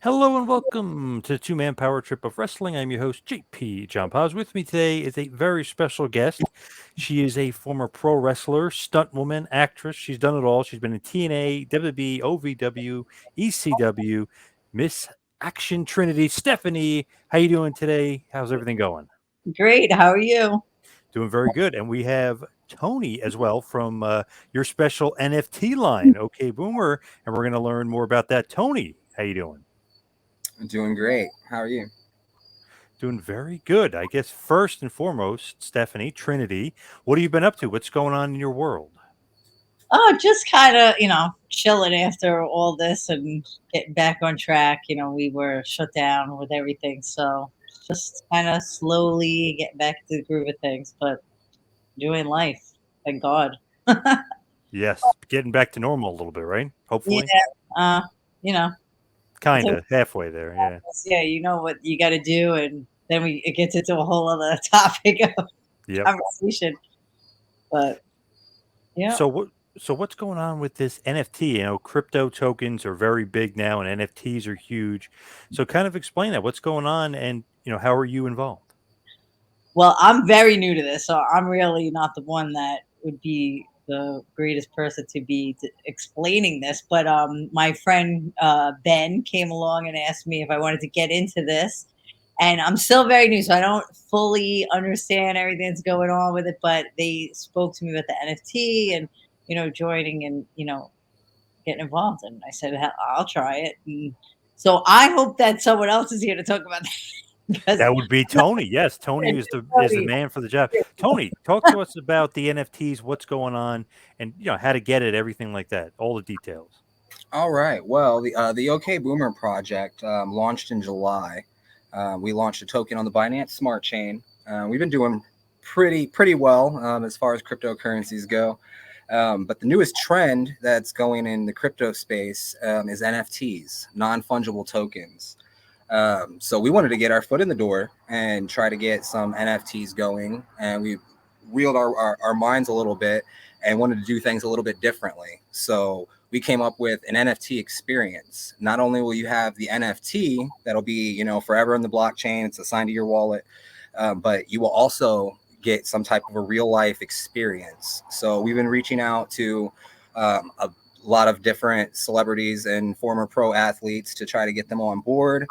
Hello and welcome to the Two Man Power Trip of Wrestling. I'm your host, JP John Paz. With me today is a very special guest. She is a former pro wrestler, stunt woman, actress. She's done it all. She's been in TNA, WWE, OVW, ECW, Miss Action Trinity. Stephanie, how you doing today? How's everything going? Great. How are you? Doing very good. And we have Tony as well from your special NFT line, OK Boomer, and we're going to learn more about that. Tony, how you doing? I'm doing great. How are you? Doing very good. I guess first and foremost, Stephanie, Trinity, what have you been up to? What's going on in your world? Oh, just kind of, chilling after all this and getting back on track. We were shut down with everything. So just kind of slowly getting back to the groove of things, but doing life. Thank God. Yes, getting back to normal a little bit, right? Yeah. Hopefully. Uh, you know, Kind so of halfway there. Yeah. yeah, you know what you got to do. And then it gets into a whole other topic of Yep. conversation. But yeah. So what's going on with this NFT? Crypto tokens are very big now and NFTs are huge. So kind of explain that. What's going on and, how are you involved? Well, I'm very new to this, so I'm really not the one that would be the greatest person to be explaining this. But my friend Ben came along and asked me if I wanted to get into this, and I'm still very new, so I don't fully understand everything that's going on with it. But they spoke to me about the NFT and joining and getting involved, and I said I'll try it. And so I hope that someone else is here to talk about that because That would be Tony. Yes, Tony is the man for the job. Tony, talk to us about the NFTs, what's going on, and how to get it, everything like that, all the details. All right. Well, the OK Boomer project launched in July. We launched a token on the Binance Smart Chain. We've been doing pretty well as far as cryptocurrencies go. But the newest trend that's going in the crypto space is NFTs, non-fungible tokens. So we wanted to get our foot in the door and try to get some NFTs going, and we reeled our minds a little bit and wanted to do things a little bit differently. So we came up with an NFT experience. Not only will you have the NFT that'll be, forever in the blockchain, it's assigned to your wallet, but you will also get some type of a real life experience. So we've been reaching out to a lot of different celebrities and former pro athletes to try to get them on board.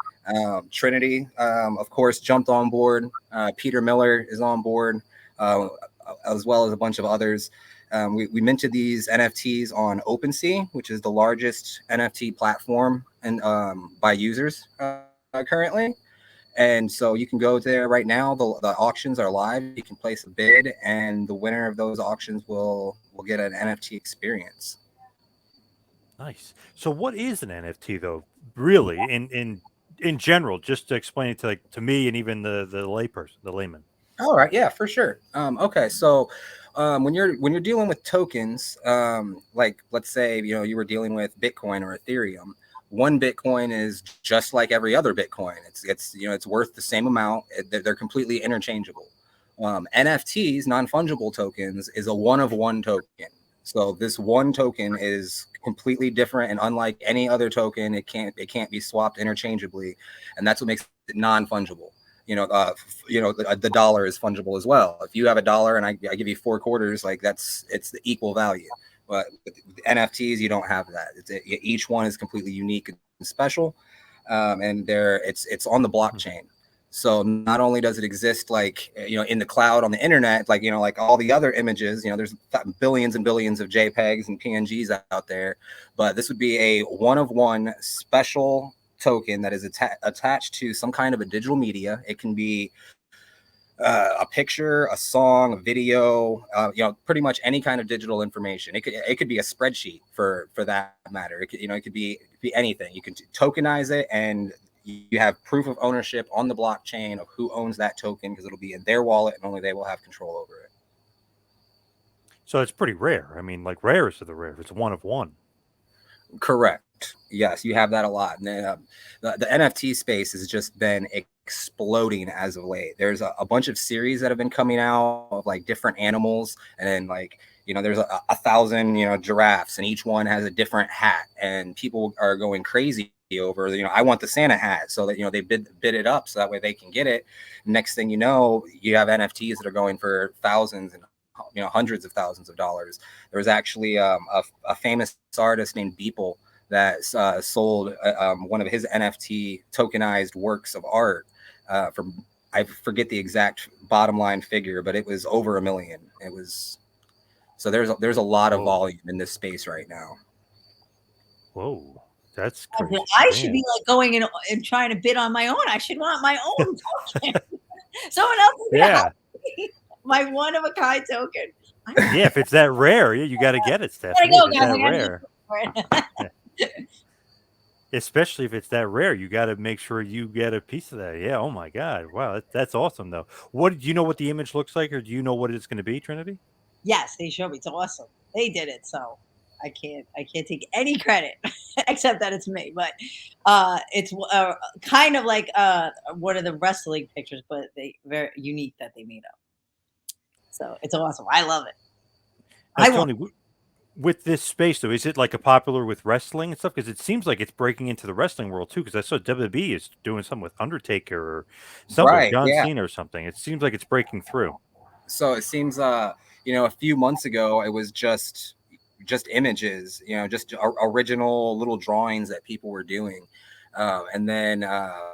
Trinity, of course, jumped on board. Peter Miller is on board, as well as a bunch of others. We minted these NFTs on OpenSea, which is the largest NFT platform and by users currently. And so you can go there right now. The auctions are live. You can place a bid, and the winner of those auctions will get an NFT experience. Nice. So what is an NFT though? Really, in general, just to explain it to me and even the layperson, the layman. All right, yeah, for sure. Okay, so when you're dealing with tokens, like let's say you were dealing with Bitcoin or Ethereum, one Bitcoin is just like every other Bitcoin. It's worth the same amount. They're completely interchangeable. NFTs, non-fungible tokens, is a one of one token. So this one token is completely different and unlike any other token. It can't be swapped interchangeably, and that's what makes it non-fungible. The dollar is fungible as well. If you have a dollar and I give you 4 quarters, like it's the equal value. But with NFTs, you don't have that. Each one is completely unique and special, and it's on the blockchain. So not only does it exist like in the cloud on the internet, like all the other images, there's billions and billions of JPEGs and PNGs out there, but this would be a one of one special token that is attached to some kind of a digital media. It can be a picture, a song, a video, pretty much any kind of digital information. It could be a spreadsheet for that matter. It could be anything. You can tokenize it, and you have proof of ownership on the blockchain of who owns that token because it'll be in their wallet and only they will have control over it. So it's pretty rare. I mean, like rarest of the rare. It's one of one. Correct. Yes, you have that a lot. And the NFT space has just been exploding as of late. There's a bunch of series that have been coming out of like different animals, and then there's a thousand giraffes, and each one has a different hat, and people are going crazy over, I want the Santa hat, so that they bid it up so that way they can get it. Next thing you know, you have NFTs that are going for thousands and hundreds of thousands of dollars. There was actually a famous artist named Beeple that sold one of his NFT tokenized works of art for, I forget the exact bottom line figure, but it was over $1 million. It was, so there's a lot of volume in this space right now. Whoa, that's crazy. I should be like going in and trying to bid on my own. I should want my own token. Someone else is gonna have my one of a kind token. Yeah, if it's that rare, you got to get it, Stephanie. Go, if it's that rare. Especially if it's that rare, you got to make sure you get a piece of that. Yeah. Oh my God. Wow. That's awesome though. What do you know what the image looks like, or do you know what it's going to be, Trinity? Yes, they showed me. It's awesome. They did it, so I can't take any credit except that it's me. But it's kind of like one of the wrestling pictures, but they very unique that they made up. So it's awesome. I love it. Now, Tony, with this space though, is it like a popular with wrestling and stuff? Because it seems like it's breaking into the wrestling world too. Because I saw WWE is doing something with Undertaker or something, Right, John Cena or something. It seems like it's breaking through. So it seems, a few months ago, it was just images, just original little drawings that people were doing. And then a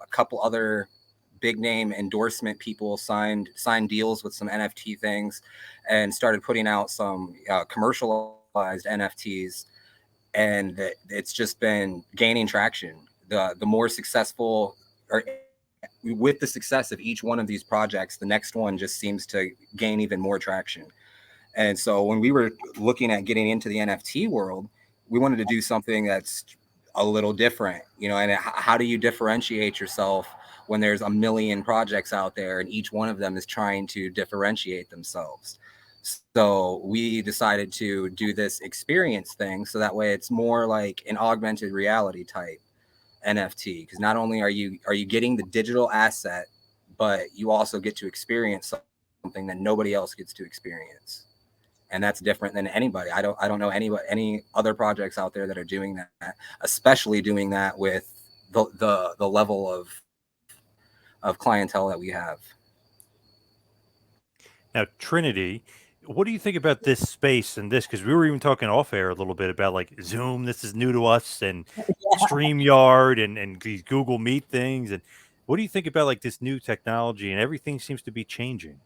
couple other big name endorsement people signed deals with some NFT things and started putting out some commercialized NFTs. And it's just been gaining traction. The more successful, or with the success of each one of these projects, the next one just seems to gain even more traction. And so when we were looking at getting into the NFT world, we wanted to do something that's a little different, and how do you differentiate yourself when there's a million projects out there and each one of them is trying to differentiate themselves? So we decided to do this experience thing, so that way it's more like an augmented reality type NFT, because not only are you getting the digital asset, but you also get to experience something that nobody else gets to experience. And that's different than anybody. I don't know any other projects out there that are doing that, especially doing that with the level of clientele that we have. Now, Trinity, what do you think about this space and this? Because we were even talking off air a little bit about like Zoom. This is new to us, and StreamYard and these Google Meet things. And what do you think about like this new technology? And everything seems to be changing.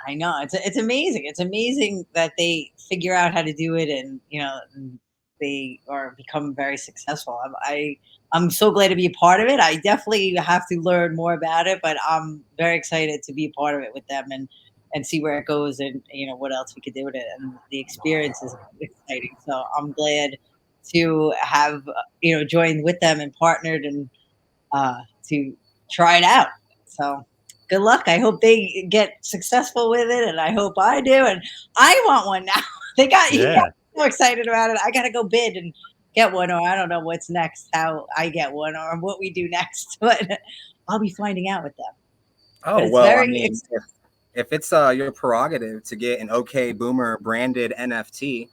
I know it's amazing. It's amazing that they figure out how to do it, and they are become very successful. I'm so glad to be a part of it. I definitely have to learn more about it, but I'm very excited to be a part of it with them and see where it goes, and what else we could do with it. And the experience is exciting. So I'm glad to have joined with them and partnered and to try it out. So good luck. I hope they get successful with it, and I hope I do. And I want one now. You got so excited about it. I got to go bid and get one, or I don't know what's next, how I get one, or what we do next. But I'll be finding out with them. Oh, well, I mean, if it's your prerogative to get an OK Boomer branded NFT,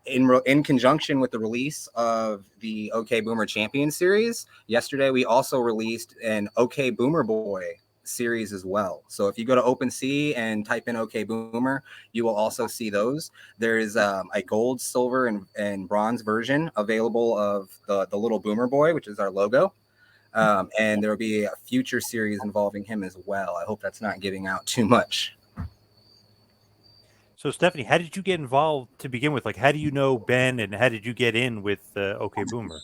in conjunction with the release of the OK Boomer Champion Series, yesterday we also released an OK Boomer Boy series as well. So if you go to OpenSea and type in OK Boomer, you will also see those. There is a gold, silver, and bronze version available of the little Boomer Boy, which is our logo. And there will be a future series involving him as well. I hope that's not giving out too much. So, Stephanie, how did you get involved to begin with? Like, how do you know Ben, and how did you get in with OK Boomer?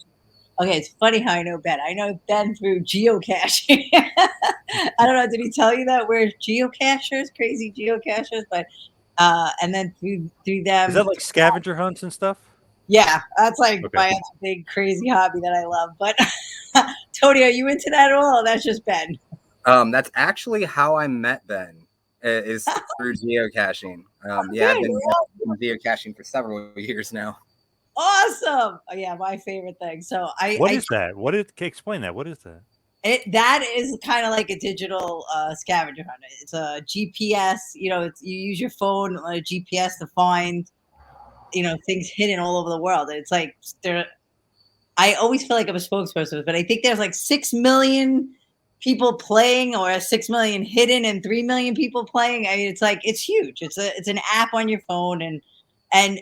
Okay, it's funny how I know Ben. I know Ben through geocaching. I don't know, did he tell you that we're geocachers, crazy geocachers? But and then through them. Is that like scavenger hunts and stuff? Yeah, that's like my big crazy hobby that I love. But Tony, are you into that at all? Or that's just Ben. That's actually how I met Ben. Is through geocaching. Yeah, I've been geocaching for several years now. Awesome! Oh, yeah, my favorite thing. So what is that? Explain that? What is that? That is kind of like a digital scavenger hunt. It's a GPS. You use your phone on a GPS to find things hidden all over the world. It's like I always feel like I'm a spokesperson, but I think there's like 6 million people playing, or 6 million hidden and 3 million people playing. I mean, it's like, it's huge. It's an app on your phone, and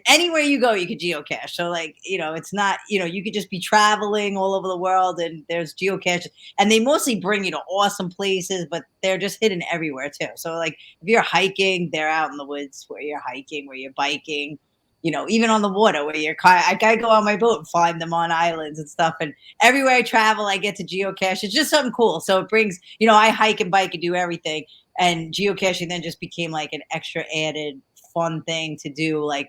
anywhere you go, you could geocache. So like, it's not, you could just be traveling all over the world and there's geocaches, and they mostly bring you to awesome places, but they're just hidden everywhere too. So like if you're hiking, they're out in the woods where you're hiking, where you're biking, even on the water where you're I go on my boat and find them on islands and stuff. And everywhere I travel, I get to geocache. It's just something cool. So it brings, I hike and bike and do everything. And geocaching then just became like an extra added fun thing to do, like,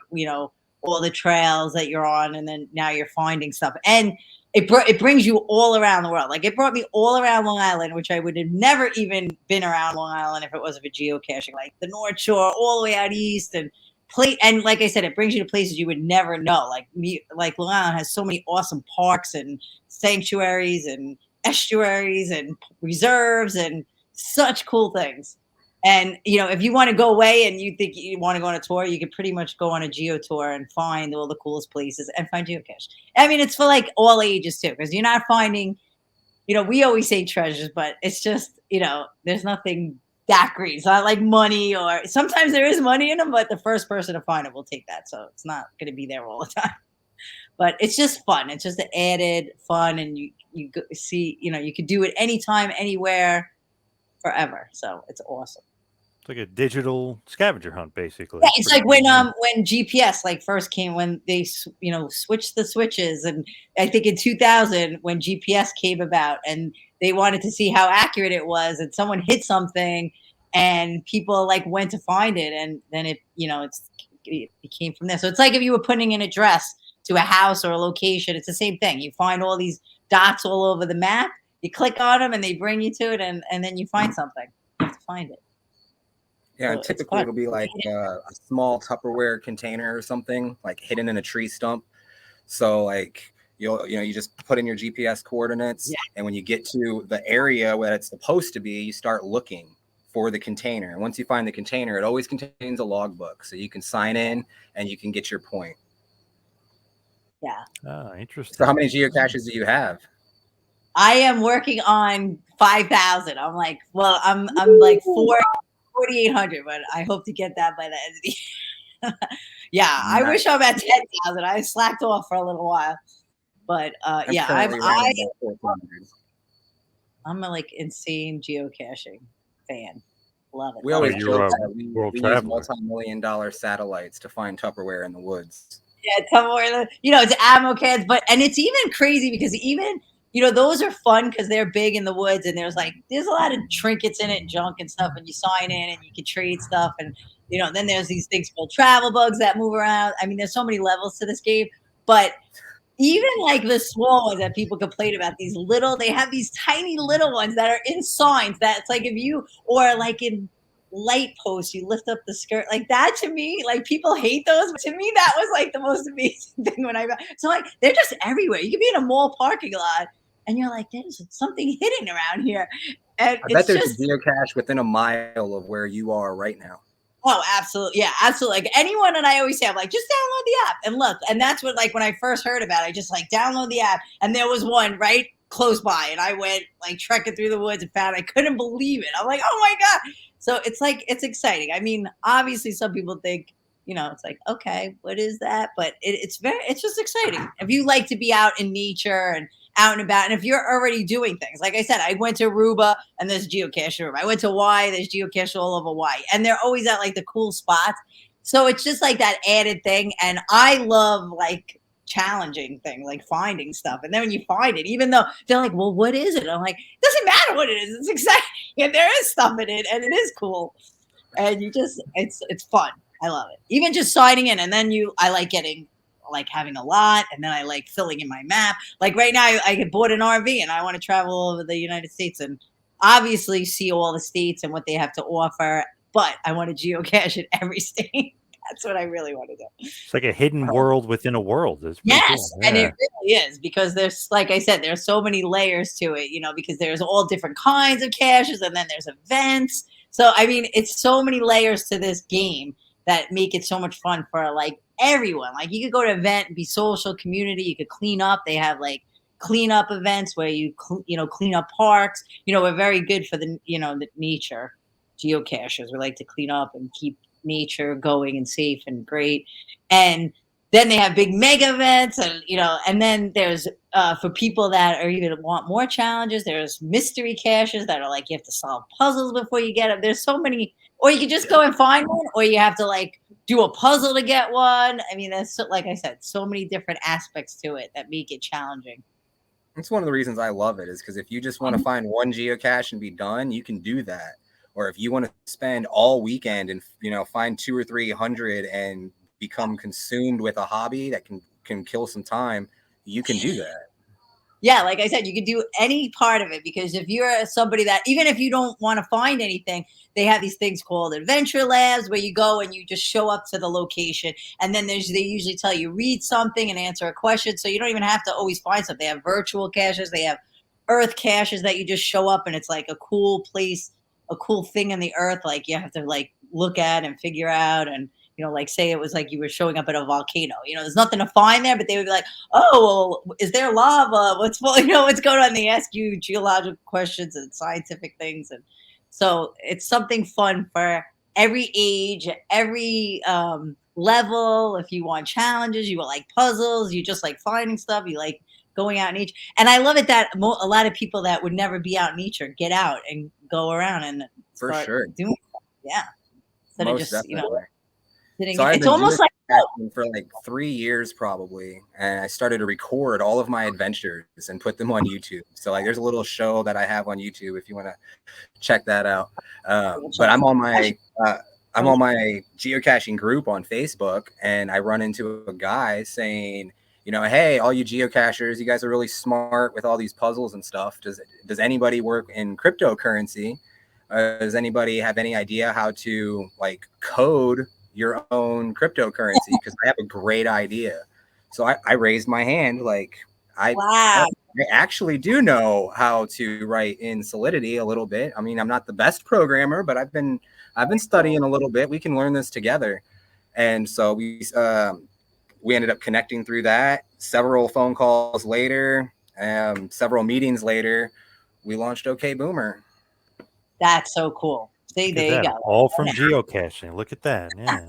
all the trails that you're on. And then now you're finding stuff. And it brings you all around the world. Like it brought me all around Long Island, which I would have never even been around Long Island if it wasn't for geocaching, like the North Shore, all the way out east, and like I said, it brings you to places you would never know. Like Long Island has so many awesome parks and sanctuaries and estuaries and reserves and such cool things. And if you want to go away and you think you want to go on a tour, you could pretty much go on a geo tour and find all the coolest places and find geocache. I mean, it's for like all ages too, because you're not finding, we always say treasures, but it's just, there's nothing that great. It's not like money, or sometimes there is money in them, but the first person to find it will take that. So it's not going to be there all the time. But it's just fun. It's just an added fun, and you see, you could do it anytime, anywhere, forever. So it's awesome. It's like a digital scavenger hunt, basically. Yeah, it's like when GPS like first came, when they switched the switches, and I think in 2000 when GPS came about, and they wanted to see how accurate it was, and someone hit something, and people like went to find it, and then it came from there. So it's like if you were putting an address to a house or a location, it's the same thing. You find all these dots all over the map, you click on them, and they bring you to it, and then you find something. You have to find it. Yeah, and typically it'll be like a small Tupperware container or something, like hidden in a tree stump. So like you just put in your GPS coordinates, and when you get to the area where it's supposed to be, you start looking for the container. And once you find the container, it always contains a logbook, so you can sign in and you can get your point. Yeah. Oh, interesting. So how many geocaches do you have? I am working on 5,000. I'm like, well, I'm like 4,800, but I hope to get that by the end of the year. Yeah, nice. I wish I'm at 10,000. I slacked off for a little while, but yeah, I'm a like insane geocaching fan. Love it. We always joke that we use multi-million-dollar satellites to find Tupperware in the woods. Yeah, Tupperware. It's ammo cans, and it's even crazy because even those are fun because they're big in the woods, and there's a lot of trinkets in it and junk and stuff, and you sign in and you can trade stuff, and then there's these things called travel bugs that move around. I mean, there's so many levels to this game, but even like the small ones that people complain about, they have these tiny little ones that are in signs that it's like or like in light posts, you lift up the skirt like that. To me, like people hate those, but to me that was like the most amazing thing when so like they're just everywhere. You could be in a mall parking lot and you're like, there's something hidden around here. And I bet there's a geocache within a mile of where you are right now. Oh, absolutely. Yeah, absolutely. Like anyone, and I always say, I'm like, just download the app and look. And that's what, like, when I first heard about it, I just like download the app, and there was one right close by, and I went like trekking through the woods and found I couldn't believe it. I'm like, oh my God. So it's like, it's exciting. I mean, obviously some people think, it's like, okay, what is that? But it's just exciting. If you like to be out in nature and out and about, and if you're already doing things, like I said, I went to Aruba and there's geocache Aruba. I went to Hawaii, there's geocache all over Hawaii, and they're always at like the cool spots. So it's just like that added thing. And I love like challenging things, like finding stuff. And then when you find it, even though they're like, well, what is it? I'm like, it doesn't matter what it is. It's exciting. And there is stuff in it, and it is cool. And it's fun. I love it. Even just signing in, and then I like having a lot, and then I like filling in my map. Like right now, I bought an RV, and I want to travel all over the United States, and obviously see all the states and what they have to offer. But I want to geocache in every state. That's what I really want to do. It's like a hidden world within a world. Yes, cool. Yeah. And it really is, because there's, like I said, there's so many layers to it. Because there's all different kinds of caches, and then there's events. So I mean, it's so many layers to this game that make it so much fun for like everyone. Like you could go to an event and be social, community. You could clean up. They have like cleanup events where you clean up parks. We're very good for the nature geocachers. We like to clean up and keep nature going and safe and great. And then they have big mega events, and then there's for people that are even want more challenges, there's mystery caches that are like you have to solve puzzles before you get them. There's so many, or you can just go and find one, or you have to like do a puzzle to get one. I mean, that's like I said, so many different aspects to it that make it challenging. It's one of the reasons I love it, is because if you just want to find one geocache and be done, you can do that. Or if you want to spend all weekend and find 200 or 300 and become consumed with a hobby that can kill some time, you can do that. Yeah, like I said, you can do any part of it, because if you're somebody that, even if you don't want to find anything, they have these things called adventure labs where you go and you just show up to the location, and then they usually tell you read something and answer a question, so you don't even have to always find something. They have virtual caches, they have earth caches that you just show up and it's like a cool place, a cool thing in the earth, like you have to like look at and figure out. And like say it was like you were showing up at a volcano, there's nothing to find there, but they would be like, oh, well, is there lava? What's going on? They ask you geological questions and scientific things. And so it's something fun for every age, every level. If you want challenges, you like puzzles, you just like finding stuff, you like going out in nature. And I love it that a lot of people that would never be out in nature get out and go around and for sure doing stuff. Yeah. Instead of just, definitely. So it's almost like for like 3 years probably, and I started to record all of my adventures and put them on YouTube. So like there's a little show that I have on YouTube if you want to check that out. But I'm on my geocaching group on Facebook, and I run into a guy saying, hey, all you geocachers, you guys are really smart with all these puzzles and stuff. Does anybody work in cryptocurrency? Does anybody have any idea how to like code your own cryptocurrency? Because I have a great idea. So I raised my hand, like I actually do know how to write in Solidity a little bit. I mean, I'm not the best programmer, but I've been studying a little bit. We can learn this together. And so we ended up connecting through that. Several phone calls later, several meetings later, we launched OK Boomer. That's so cool. See, there you go. All from geocaching. Look at that. Yeah.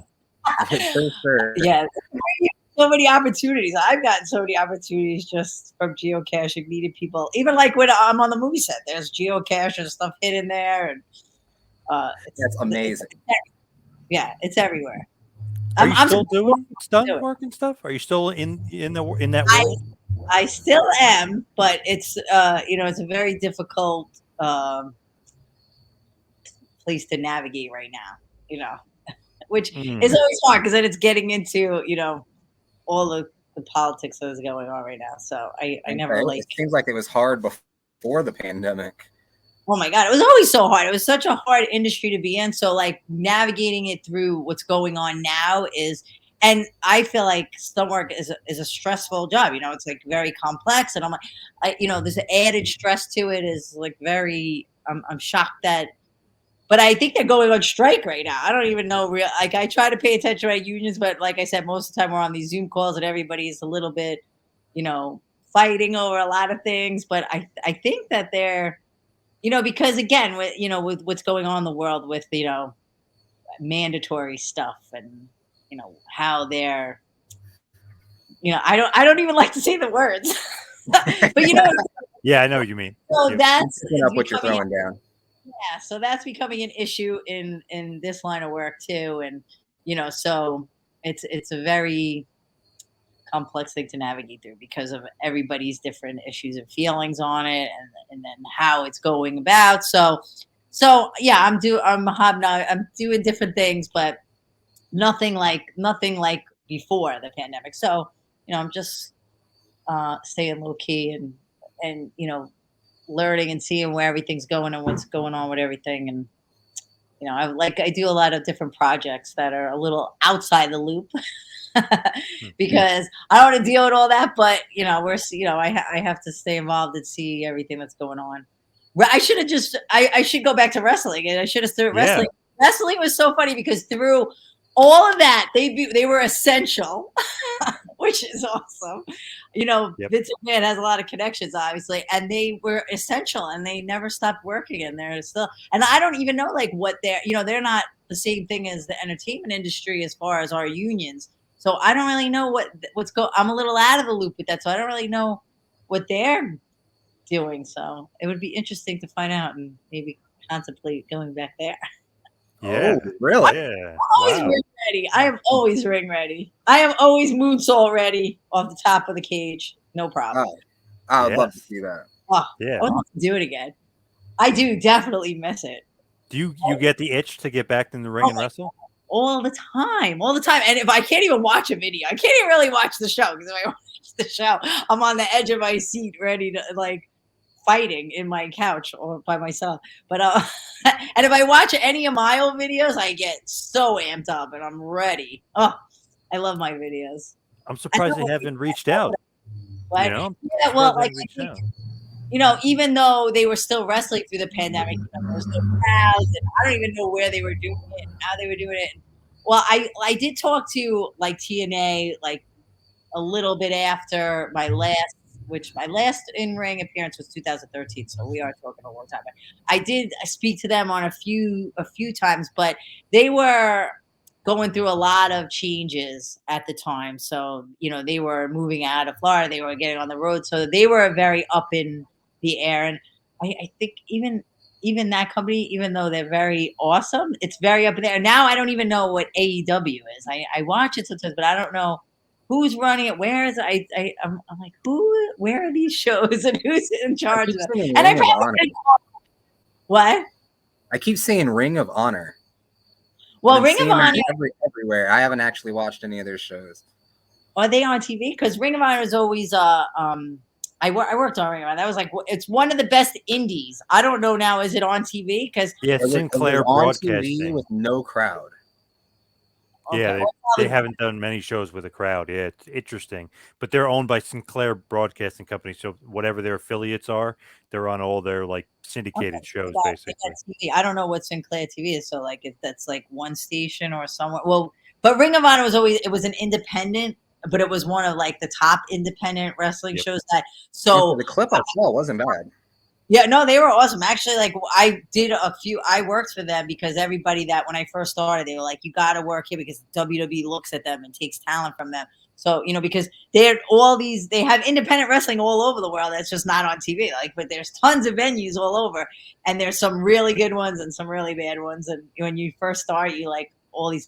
For sure. Yeah. So many opportunities. I've gotten so many opportunities just from geocaching, meeting people. Even like when I'm on the movie set, there's geocache and stuff hidden there, and that's amazing. It's everywhere. Are you still doing stunt work and stuff? Are you still in that world? I still am, but it's it's a very difficult place to navigate right now, which is always hard because then it's getting into, all the politics that is going on right now. So I never it seems like it was hard before the pandemic. Oh my God, it was always so hard. It was such a hard industry to be in. So like navigating it through what's going on now and I feel like stunt work is a stressful job. It's like very complex, and I'm like, there's an added stress to it. Is like very. I'm shocked that. But I think they're going on strike right now. I don't even know. I try to pay attention to my unions, but like I said, most of the time we're on these Zoom calls and everybody's a little bit, fighting over a lot of things. But I think that they're, because again, with what's going on in the world with, mandatory stuff and, how they're, I don't even like to say the words, but Yeah, I know what you mean. So that's what you're throwing down. Yeah, so that's becoming an issue in this line of work too, and so it's a very complex thing to navigate through because of everybody's different issues and feelings on it, and then how it's going about. So yeah, I'm doing different things, but nothing like before the pandemic. So I'm just staying low key and learning and seeing where everything's going and what's going on with everything. And, I do a lot of different projects that are a little outside the loop because I don't want to deal with all that, but I have to stay involved and see everything that's going on. I should have I should go back to wrestling, and I should have started wrestling. Wrestling was so funny because through all of that, they were essential which is awesome. You know, Yep. Vince McMahon has a lot of connections, obviously, and they were essential, and they never stopped working, and they're still. And I don't even know like what they're. You know, they're not the same thing as the entertainment industry as far as our unions. So I don't really know what's go. I'm a little out of the loop with that, so I don't really know what they're doing. So it would be interesting to find out and maybe contemplate going back there. Yeah. Oh, really? Yeah. Always Wow. ring ready. I am always ring ready. I am always moonsault ready off the top of the cage. No problem. Oh, I would love to Yes. see that. Oh, Yeah. I would love to do it again. I do definitely miss it. Do you get the itch to get back in the ring Oh and my wrestle? all the time, all the time. And if I can't even watch a video, I can't even really watch the show because if I watch the show, I'm on the edge of my seat, ready to like fighting in my couch or by myself. But and if I watch any of my old videos, I get so amped up and I'm ready. Oh, I love my videos. I'm I surprised know they haven't reached out. what, You know, I'm yeah, well, surprised they like haven't I reached think out. even though they were still wrestling through the pandemic, there was no crowds, and I don't even know where they were doing it and how they were doing it. Well, I did talk to like TNA like a little bit after my last in ring appearance was 2013. So we are talking a long time. But I did speak to them on a few times, but they were going through a lot of changes at the time. So they were moving out of Florida, they were getting on the road, so they were very up in the air. And I think even that company, even though they're very awesome, it's very up in there. Now I don't even know what AEW is. I watch it sometimes, but I don't know who's running it. Where is it? I'm like, where are these shows and who's in I charge keep of it? seeing And I Ring of probably Honor. what? I keep seeing Ring of Honor. Well, I've been Ring of seeing them Honor, everywhere. I haven't actually watched any of their shows. are they on TV? Because Ring of Honor is always I worked on Ring of Honor. That was like it's one of the best indies. I don't know now. Is it on TV? Because Yeah, It was Sinclair on TV Broadcasting. with no crowd. Yeah, okay, they haven't done many shows with a crowd. Yeah, it's interesting. But they're owned by Sinclair Broadcasting Company, so whatever their affiliates are, they're on all their like syndicated shows, basically. TV. I don't know what Sinclair TV is. So like if that's like one station or somewhere. Well, but Ring of Honor was always it was an independent, but it was one of like the top independent wrestling Yep. shows that. Okay, So the clip I saw wasn't bad. yeah, no, they were awesome. Actually, like I worked for them because everybody that when I first started, they were like, you got to work here because WWE looks at them and takes talent from them. So, because they have independent wrestling all over the world. That's just not on TV. Like, but there's tons of venues all over, and there's some really good ones and some really bad ones. And when you first start, you like all these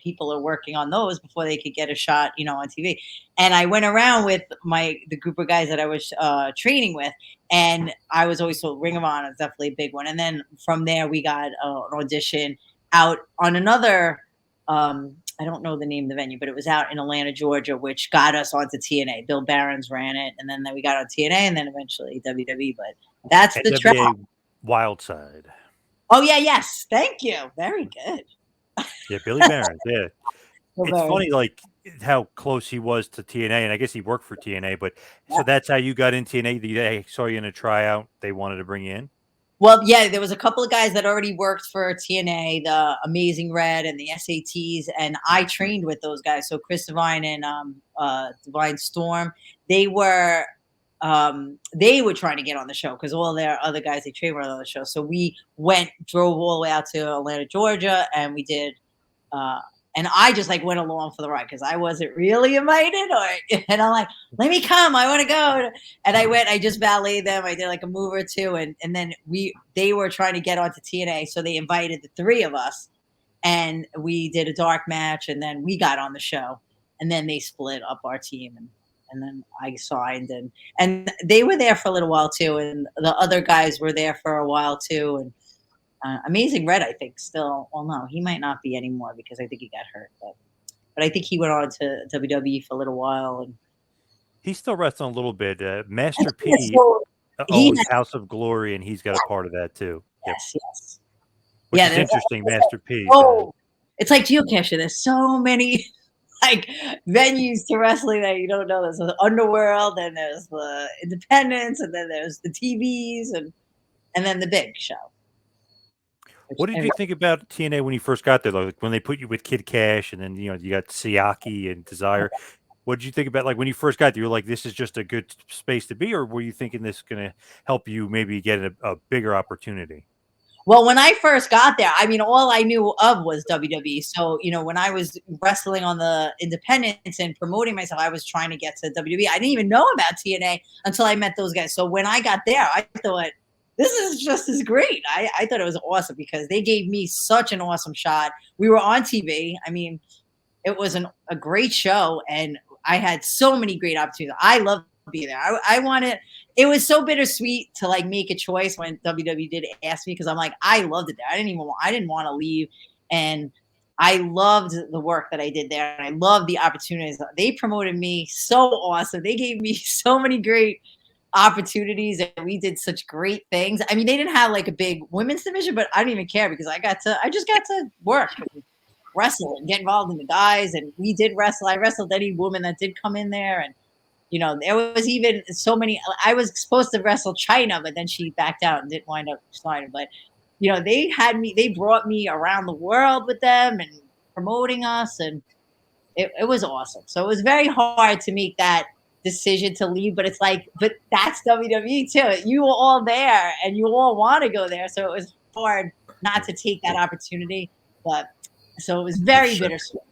people are working on those before they could get a shot, on TV. And I went around with the group of guys that I was training with, and I was always told Ring of Honor is definitely a big one. And then from there, we got an audition out on another. I don't know the name of the venue, but it was out in Atlanta, Georgia, which got us onto TNA. Bill Barons ran it, and then we got on TNA, and then eventually WWE. But that's the track. NWA Wild Side. Oh yeah, yes, thank you, very good. Yeah, Billy Barons. Yeah, So it's funny like how close he was to TNA, and I guess he worked for TNA. But so that's how you got in TNA. They saw you in a tryout. They wanted to bring you in. Well, yeah, there was a couple of guys that already worked for TNA, the Amazing Red and the SATs, and I trained with those guys. So Chris Divine and Divine Storm, they were trying to get on the show because all their other guys they trained were on the show. So we drove all the way out to Atlanta, Georgia, and we did. And I just like went along for the ride because I wasn't really invited, and I'm like, let me come, I want to go. And I went, I just valeted them, I did like a move or two, and then they were trying to get onto TNA, so they invited the three of us, and we did a dark match, and then we got on the show, and then they split up our team, and then I signed, and they were there for a little while too, and the other guys were there for a while too, and. Amazing Red, I think, still. Well, no, he might not be anymore because I think he got hurt. But I think he went on to WWE for a little while. And He's still wrestling a little bit. Master P owns House of Glory, and he's got a part of that too. Yes, yes. Which is interesting, Master P. Oh, it's like geocaching. There's so many like venues to wrestling that you don't know. There's the Underworld, and there's the Independence, and then there's the TVs, and then the big show. What did you think about TNA when you first got there? Like when they put you with Kid Cash, and then you got Siaki and Desire. What did you think about, like, when you first got there? You were like, "This is just a good space to be," or were you thinking this is gonna help you maybe get a bigger opportunity? Well, when I first got there, I mean, all I knew of was WWE. So, when I was wrestling on the independents and promoting myself, I was trying to get to WWE. I didn't even know about TNA until I met those guys. So when I got there, I thought, this is just as great. I thought it was awesome because they gave me such an awesome shot. We were on TV. I mean, it was a great show, and I had so many great opportunities. I love being there. I wanted. It was so bittersweet to like make a choice when WWE did ask me because I'm like, I loved it there. I didn't want to leave, and I loved the work that I did there, and I loved the opportunities. They promoted me so awesome. They gave me so many great opportunities, and we did such great things. I mean, they didn't have like a big women's division, but I didn't even care because I just got to work, wrestle and get involved in the guys, and we did wrestle. I wrestled any woman that did come in there, and there was even so many. I was supposed to wrestle China, but then she backed out and didn't wind up signing. But they brought me around the world with them and promoting us, and it was awesome. So it was very hard to make that decision to leave, but it's like, but that's WWE too. You were all there and you all want to go there, so it was hard not to take that opportunity. But so it was very Sure. bittersweet.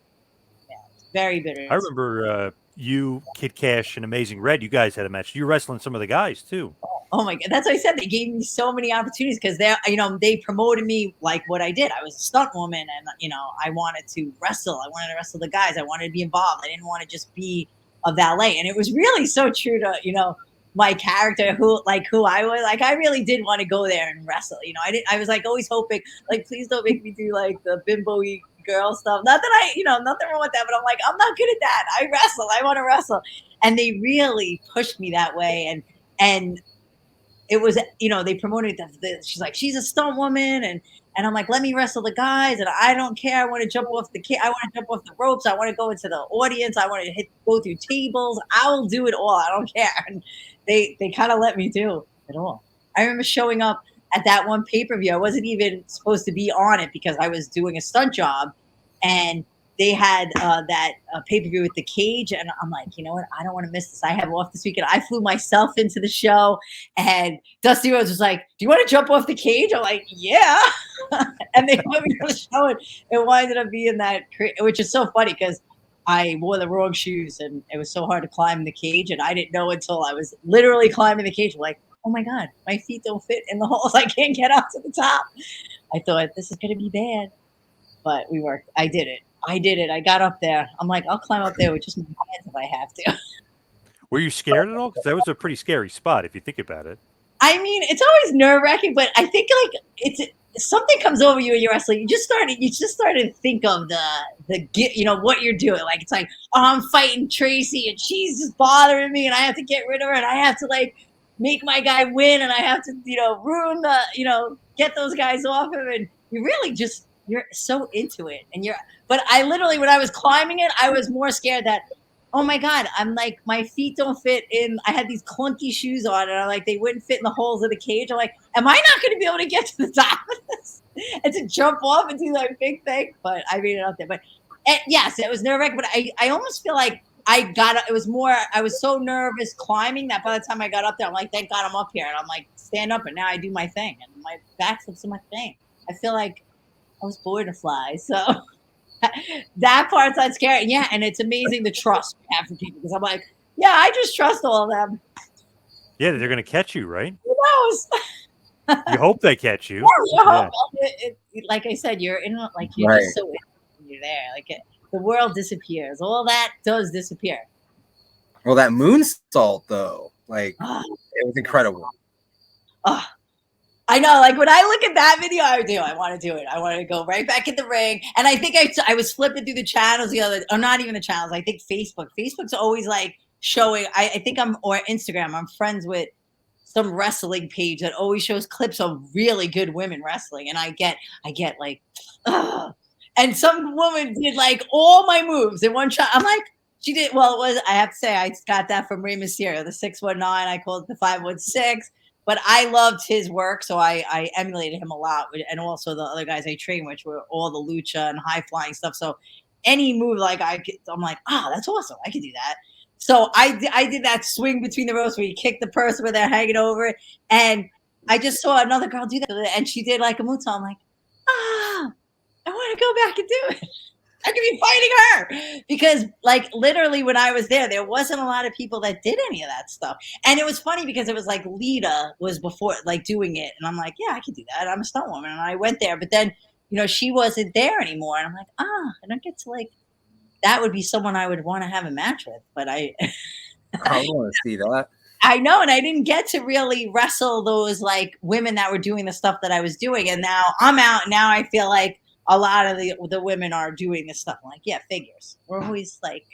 Yeah, very bittersweet. I remember you, Kid Cash, and Amazing Red. You guys had a match. You were wrestling some of the guys too. Oh my God. That's what I said. They gave me so many opportunities because they promoted me like what I did. I was a stunt woman, and, I wanted to wrestle. I wanted to wrestle the guys. I wanted to be involved. I didn't want to just be a valet. And it was really so true to, my character, who I was. Like, I really did want to go there and wrestle. I was like always hoping, like, please don't make me do like the bimbo girl stuff. Not that nothing wrong with that, but I'm like, I'm not good at that. I wrestle. I want to wrestle. And they really pushed me that way. And it was, they promoted she's like, she's a stunt woman. And I'm like, let me wrestle the guys. And I don't care. I want to jump off I want to jump off the ropes. I want to go into the audience. I want to go through tables. I will do it all. I don't care. And they kind of let me do it all. I remember showing up at that one pay-per-view. I wasn't even supposed to be on it because I was doing a stunt job. And they had that pay-per-view with the cage, and I'm like, you know what? I don't want to miss this. I have off this weekend. I flew myself into the show, and Dusty Rhodes was like, do you want to jump off the cage? I'm like, yeah. And they put me on the show, and it winded up being that, which is so funny because I wore the wrong shoes, and it was so hard to climb the cage, and I didn't know until I was literally climbing the cage. I'm like, oh my God, my feet don't fit in the holes. I can't get up to the top. I thought, this is going to be bad. But we worked. I did it. I got up there. I'm like, I'll climb up there with just my hands if I have to. Were you scared at all? Because that was a pretty scary spot if you think about it. I mean, it's always nerve-wracking, but I think like something comes over you when you're wrestling. You just started to think of what you're doing. Like, it's like, oh, I'm fighting Tracy and she's just bothering me and I have to get rid of her and I have to like make my guy win and I have to, ruin get those guys off him. And you really just, you're so into it. But I literally, when I was climbing it, I was more scared that, oh my God, I'm like, my feet don't fit in. I had these clunky shoes on and I'm like, they wouldn't fit in the holes of the cage. I'm like, am I not going to be able to get to the top of this and to jump off and do that big thing? But I made it out there. But yes, it was nerve-wracking, but I almost feel like it was more, I was so nervous climbing that by the time I got up there, I'm like, thank God I'm up here. And I'm like, stand up and now I do my thing. And my backflips are my thing. I feel like I was born to fly. So that part's not scary. Yeah, and it's amazing the trust we have for people because I'm like, yeah, I just trust all of them. Yeah, they're going to catch you, right? Who knows? You hope they catch you. Yeah, like I said, you're in, like, you're Right. just so in, you're there. Like, the world disappears. All that does disappear. Well, that moonsault though, like, it was incredible. I know, like when I look at that video, I want to do it. I want to go right back in the ring. And I think I was flipping through the channels or not even the channels. I think Facebook's always like showing, I think or Instagram, I'm friends with some wrestling page that always shows clips of really good women wrestling. And I get like, ugh. And some woman did like all my moves in one shot. I'm like, she did, well, I have to say, I got that from Rey Mysterio, the 619, I called it the 516. But I loved his work, so I emulated him a lot, and also the other guys I trained, which were all the lucha and high flying stuff. So any move like I'm like, oh, that's awesome. I could do that. So I did that swing between the ropes where you kick the person where they're hanging over it. And I just saw another girl do that. And she did like a moonsault. I'm like, ah, I want to go back and do it. I could be fighting her because like literally when I was there wasn't a lot of people that did any of that stuff. And it was funny because it was like Lita was before like doing it. And I'm like, yeah, I could do that. I'm a stunt woman. And I went there, but then, she wasn't there anymore. And I'm like, I don't get to like, that would be someone I would want to have a match with. But I want to see that. I know. And I didn't get to really wrestle those like women that were doing the stuff that I was doing. And now I'm out. Now I feel like a lot of the women are doing this stuff. I'm like, yeah, figures. We're always like.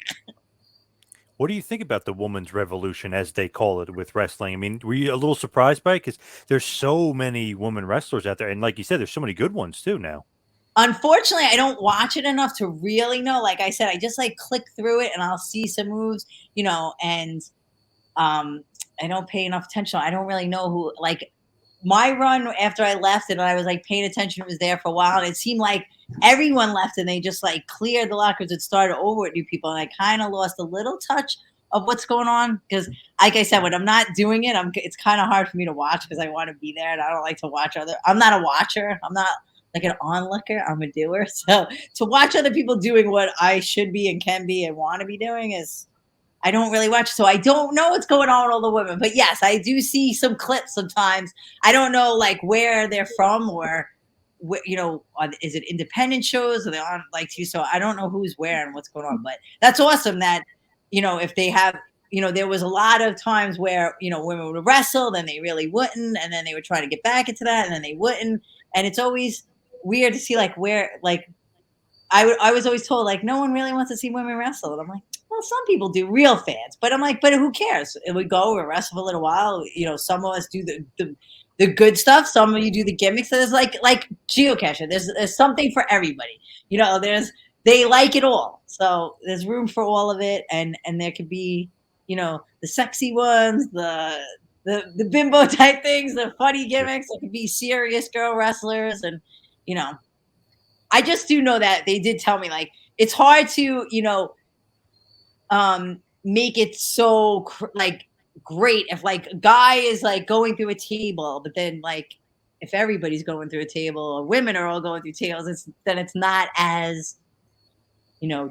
What do you think about the woman's revolution, as they call it, with wrestling? I mean, were you a little surprised by it? Because there's so many women wrestlers out there. And like you said, there's so many good ones too now. Unfortunately, I don't watch it enough to really know. Like I said, I just like click through it and I'll see some moves, and I don't pay enough attention. I don't really know who, like, my run after I left and I was like paying attention, was there for a while. And it seemed like everyone left and they just like cleared the lockers and started over with new people. And I kind of lost a little touch of what's going on. Because like I said, when I'm not doing it, it's kind of hard for me to watch because I want to be there and I don't like to watch I'm not a watcher. I'm not like an onlooker. I'm a doer. So to watch other people doing what I should be and can be and want to be doing I don't really watch, so I don't know what's going on with all the women. But yes, I do see some clips sometimes. I don't know like where they're from or, is it independent shows or they're on like TV? So I don't know who's where and what's going on. But that's awesome that, if they have, there was a lot of times where, women would wrestle, then they really wouldn't. And then they would try to get back into that and then they wouldn't. And it's always weird to see like where, like, I was always told like no one really wants to see women wrestle. And I'm like, well, some people do, real fans, but I'm like, but who cares? It would go, we wrestle for a little while. Some of us do the good stuff. Some of you do the gimmicks. So there's like geocaching. There's something for everybody. They like it all. So there's room for all of it. And there could be, the sexy ones, the bimbo type things, the funny gimmicks. There could be serious girl wrestlers. And, I just do know that they did tell me like, it's hard to, make it so like great if like a guy is like going through a table, but then like if everybody's going through a table or women are all going through tables, then it's not as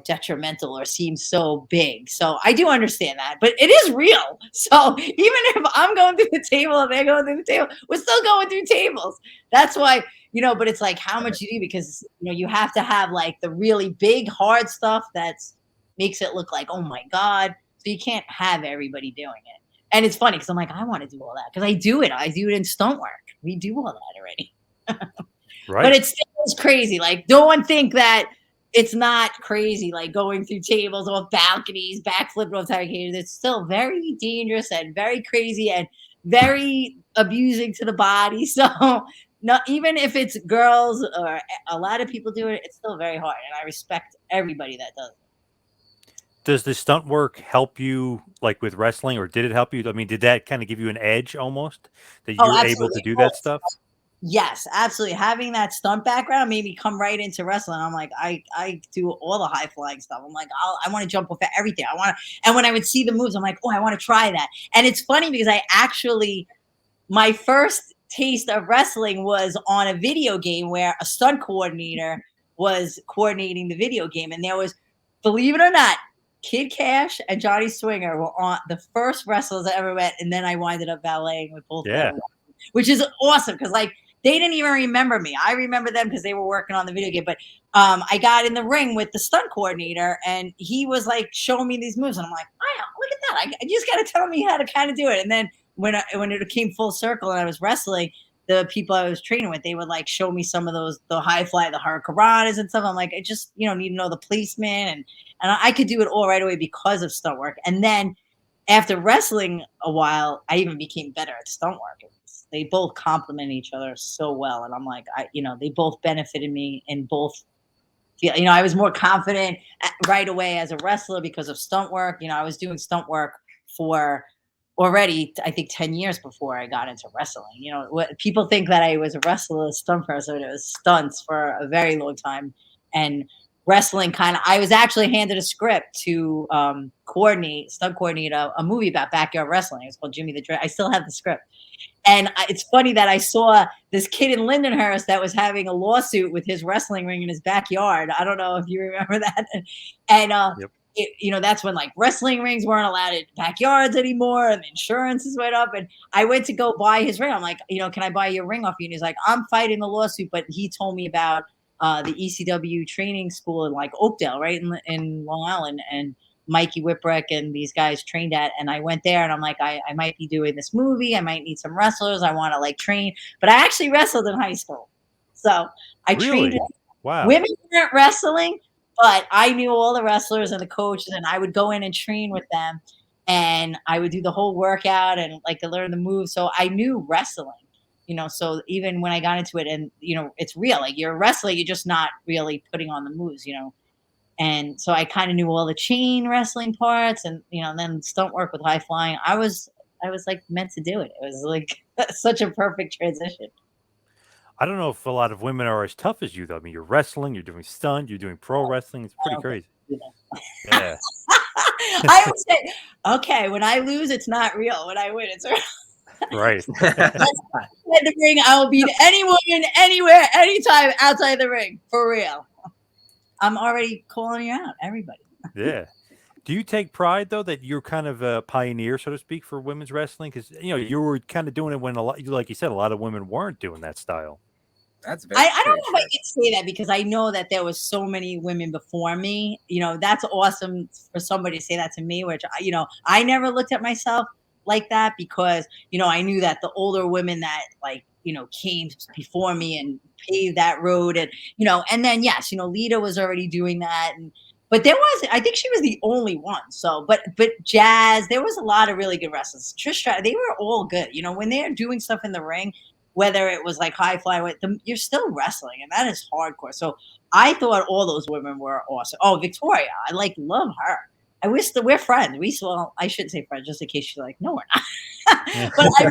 detrimental or seems so big. So I do understand that, but it is real. So even if I'm going through the table and they're going through the table, we're still going through tables. That's why, but it's like how much you do, because you have to have like the really big hard stuff that's makes it look like, oh my God. So you can't have everybody doing it. And it's funny because I'm like, I want to do all that because I do it. I do it in stunt work. We do all that already. Right. But it still is crazy. Like, no one think that it's not crazy, like going through tables off balconies, backflipping off tire cages. It's still very dangerous and very crazy and very abusing to the body. So not even if it's girls or a lot of people do it, it's still very hard. And I respect everybody that does it. Does the stunt work help you like with wrestling, or did it help you? I mean, did that kind of give you an edge almost that you were able to do that stuff? Yes, absolutely. Having that stunt background made me come right into wrestling. I'm like, I do all the high flying stuff. I'm like, I want to jump off at everything. And when I would see the moves, I'm like, oh, I want to try that. And it's funny because my first taste of wrestling was on a video game where a stunt coordinator was coordinating the video game. And there was, believe it or not, Kid Cash and Johnny Swinger were on the first wrestlers I ever met. And then I winded up valeting with both of them, which is awesome because like, they didn't even remember me. I remember them because they were working on the video game. But I got in the ring with the stunt coordinator, and he was like showing me these moves, and I'm like, "Wow, look at that! I just got to tell me how to kind of do it." And then when it came full circle and I was wrestling, the people I was training with, they would like show me some of the high fly, the hurricanranas and stuff. I'm like, I just need to know the placement, and I could do it all right away because of stunt work. And then after wrestling a while, I even became better at stunt work. They both complement each other so well. And I'm like, they both benefited me in both. I was more confident right away as a wrestler because of stunt work. I was doing stunt work for already, I think 10 years before I got into wrestling. What people think that I was a wrestler, a stunt person. It was stunts for a very long time. And wrestling kind of. I was actually handed a script to stunt coordinate a movie about backyard wrestling. It's called Jimmy the Dread. I still have the script. And it's funny that I saw this kid in Lindenhurst that was having a lawsuit with his wrestling ring in his backyard. I don't know if you remember that. And Yep. that's when like wrestling rings weren't allowed in backyards anymore, and the insurances went up. And I went to go buy his ring. I'm like, can I buy your ring off you? And he's like, I'm fighting the lawsuit, but he told me about the ECW training school in like Oakdale, right in Long Island, and Mikey Whipwreck and these guys trained at. And I went there, and I'm like, I might be doing this movie. I might need some wrestlers. I want to like train, but I actually wrestled in high school, so I trained. Really? Wow. Women weren't wrestling, but I knew all the wrestlers and the coaches, and I would go in and train with them, and I would do the whole workout and like to learn the moves. So I knew wrestling, so even when I got into it, and it's real, like you're wrestling, you're just not really putting on the moves, and so I kind of knew all the chain wrestling parts, and then stunt work with high flying. I was like meant to do it. It was like such a perfect transition. I don't know if a lot of women are as tough as you, though. I mean, you're wrestling, you're doing stunt, you're doing pro wrestling. It's pretty crazy. Yeah. I would say, okay, when I lose, it's not real. When I win, it's real. Right. In the ring, I will beat any woman, anywhere, anytime outside the ring, for real. I'm already calling you out, everybody. Yeah. Do you take pride, though, that you're kind of a pioneer, so to speak, for women's wrestling? Because, you were kind of doing it when like you said, a lot of women weren't doing that style. That's very I don't know if I can say that, because I know that there was so many women before me. That's awesome for somebody to say that to me, which, I never looked at myself like that, because, I knew that the older women that like, came before me and paved that road, and, and then, yes, Lita was already doing that. But I think she was the only one. So, but Jazz, there was a lot of really good wrestlers. Trish, they were all good. When they're doing stuff in the ring, whether it was like high fly, you're still wrestling, and that is hardcore. So I thought all those women were awesome. Oh, Victoria, I love her. I wish that we're friends. I shouldn't say friends, just in case she's like, no, we're not. But I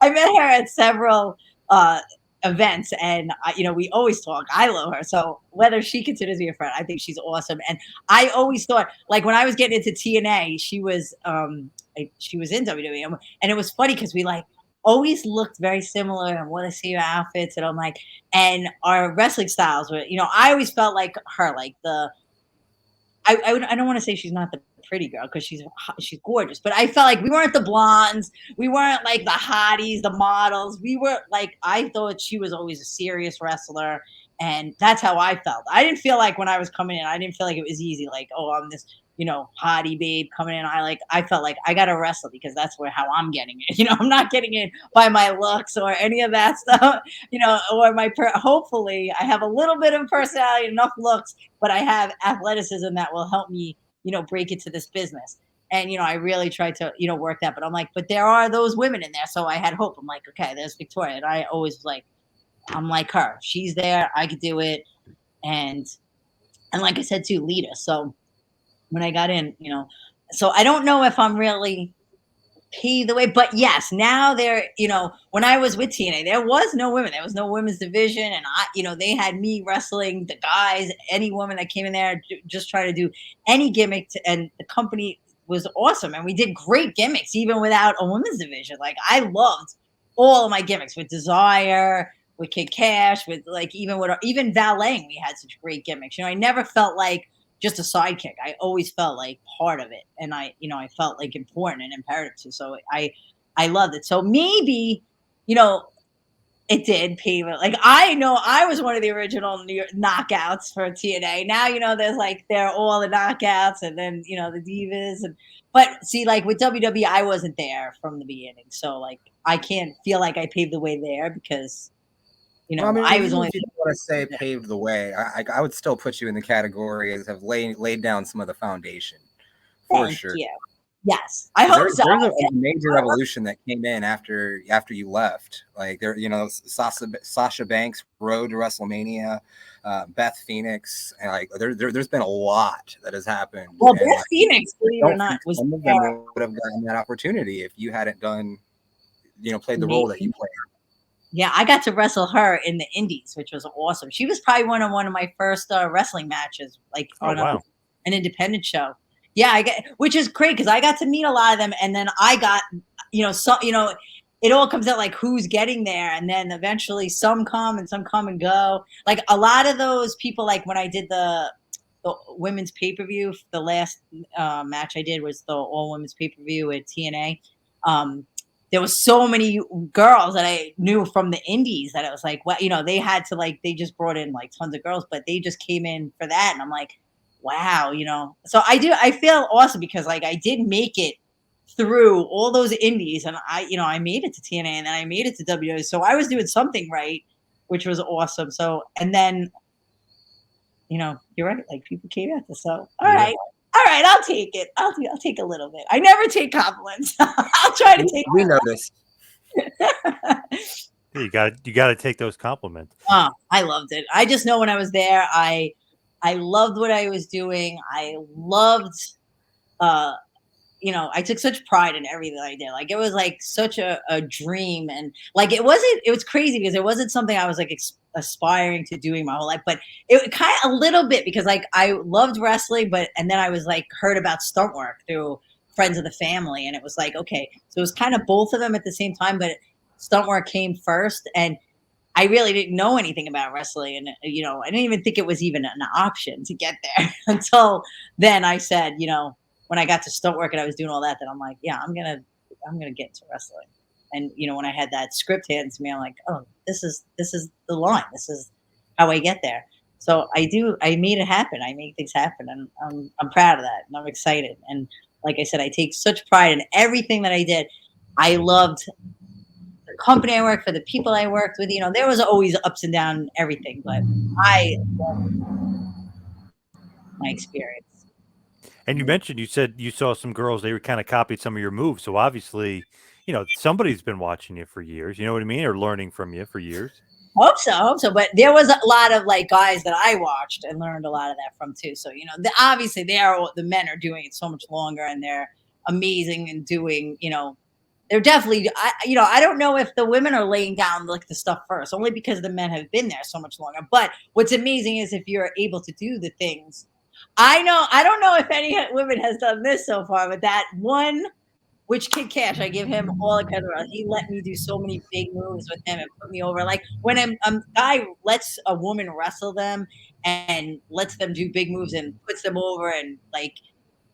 met her at several events, and we always talk. I love her. So whether she considers me a friend, I think she's awesome. And I always thought, like, when I was getting into TNA, she was in WWE, and it was funny because we like always looked very similar, and want to see your outfits, and I'm like, and our wrestling styles were, I always felt like her, like I don't want to say she's not the pretty girl, because she's gorgeous, but I felt like we weren't the blondes, we weren't like the hotties, the models. We were like, I thought she was always a serious wrestler, and that's how I felt. I didn't feel like when I was coming in, I didn't feel like it was easy, like, oh, I'm this hottie babe coming in. I felt like I gotta wrestle, because that's how I'm getting it. I'm not getting it by my looks or any of that stuff, or hopefully I have a little bit of personality, enough looks, but I have athleticism that will help me, break into this business. And, I really tried to, work that, but I'm like, but there are those women in there. So I had hope. I'm like, okay, there's Victoria. And I always was like, I'm like her. She's there. I could do it. And like I said, too, Lita. So when I got in, so I don't know if I'm really paved the way, but yes, now there, when I was with TNA, there was no women, there was no women's division. And they had me wrestling the guys, any woman that came in there, just try to do any gimmick and the company was awesome. And we did great gimmicks, even without a women's division. Like, I loved all of my gimmicks with Desire, with Kid Cash, with like, even valeting, we had such great gimmicks. I never felt like just a sidekick. I always felt like part of it. And I felt like important and imperative to. So I loved it. So maybe, it did pave it. Like, I know I was one of the original knockouts for TNA. Now, there's like, they're all the knockouts, and then, the divas. But see, like with WWE, I wasn't there from the beginning. So like, I can't feel like I paved the way there, because I was only. If you don't want to say paved the way, I would still put you in the category as have laid down some of the foundation, for Thank sure. you. Yes, I hope so. There's a major evolution that came in after you left. Like, there, Sasha Banks, Road to WrestleMania, Beth Phoenix, and like there's been a lot that has happened. Well, Beth Phoenix, believe it or not, was some of them would have gotten that opportunity if you hadn't done, played the role that you played. Yeah, I got to wrestle her in the Indies, which was awesome. She was probably one of my first wrestling matches, like Oh on wow. an independent show. Yeah, which is great because I got to meet a lot of them, and then I got, it all comes out like who's getting there, and then eventually some come and some come and go. Like a lot of those people, like when I did the women's pay per view, the last match I did was the all women's pay per view at TNA. There was so many girls that I knew from the indies that it was like, well, they had to they just brought in like tons of girls, but they just came in for that. And I'm like, wow, so I feel awesome because like I did make it through all those indies and I made it to TNA and then I made it to WWE. So I was doing something right, which was awesome. So, and then, you're right. Like people came after. So, all right, I'll take it. I'll take a little bit. I never take compliments. I'll try to take. We noticed. You got to take those compliments. Oh, I loved it. I just know when I was there, I loved what I was doing. I loved, I took such pride in everything I did. Like it was like such a dream, and like it was crazy because it wasn't something I was like aspiring to doing my whole life, but it kind of a little bit because like I loved wrestling, and then I was like heard about stunt work through friends of the family, and it was like, okay, so it was kind of both of them at the same time, but stunt work came first, and I really didn't know anything about wrestling, and I didn't even think it was even an option to get there until then. I said, when I got to stunt work and I was doing all that, then I'm like, yeah, I'm gonna get into wrestling. And when I had that script handed to me, I'm like, oh, this is the line. This is how I get there. So I made it happen. I made things happen, and I'm proud of that, and I'm excited. And like I said, I take such pride in everything that I did. I loved the company I worked for, the people I worked with. There was always ups and downs, everything, but I loved my experience. And you said you saw some girls, they were kind of copied some of your moves. So obviously, somebody's been watching you for years, you know what I mean? Or learning from you for years. Hope so. But there was a lot of like guys that I watched and learned a lot of that from too. So, obviously the men are doing it so much longer and they're amazing and doing, they're definitely, I don't know if the women are laying down like the stuff first, only because the men have been there so much longer. But what's amazing is if you're able to do the things. I don't know if any women has done this so far, but that one, which Kid Cash, I give him all the credit. He let me do so many big moves with him and put me over. Like when a guy lets a woman wrestle them and lets them do big moves and puts them over and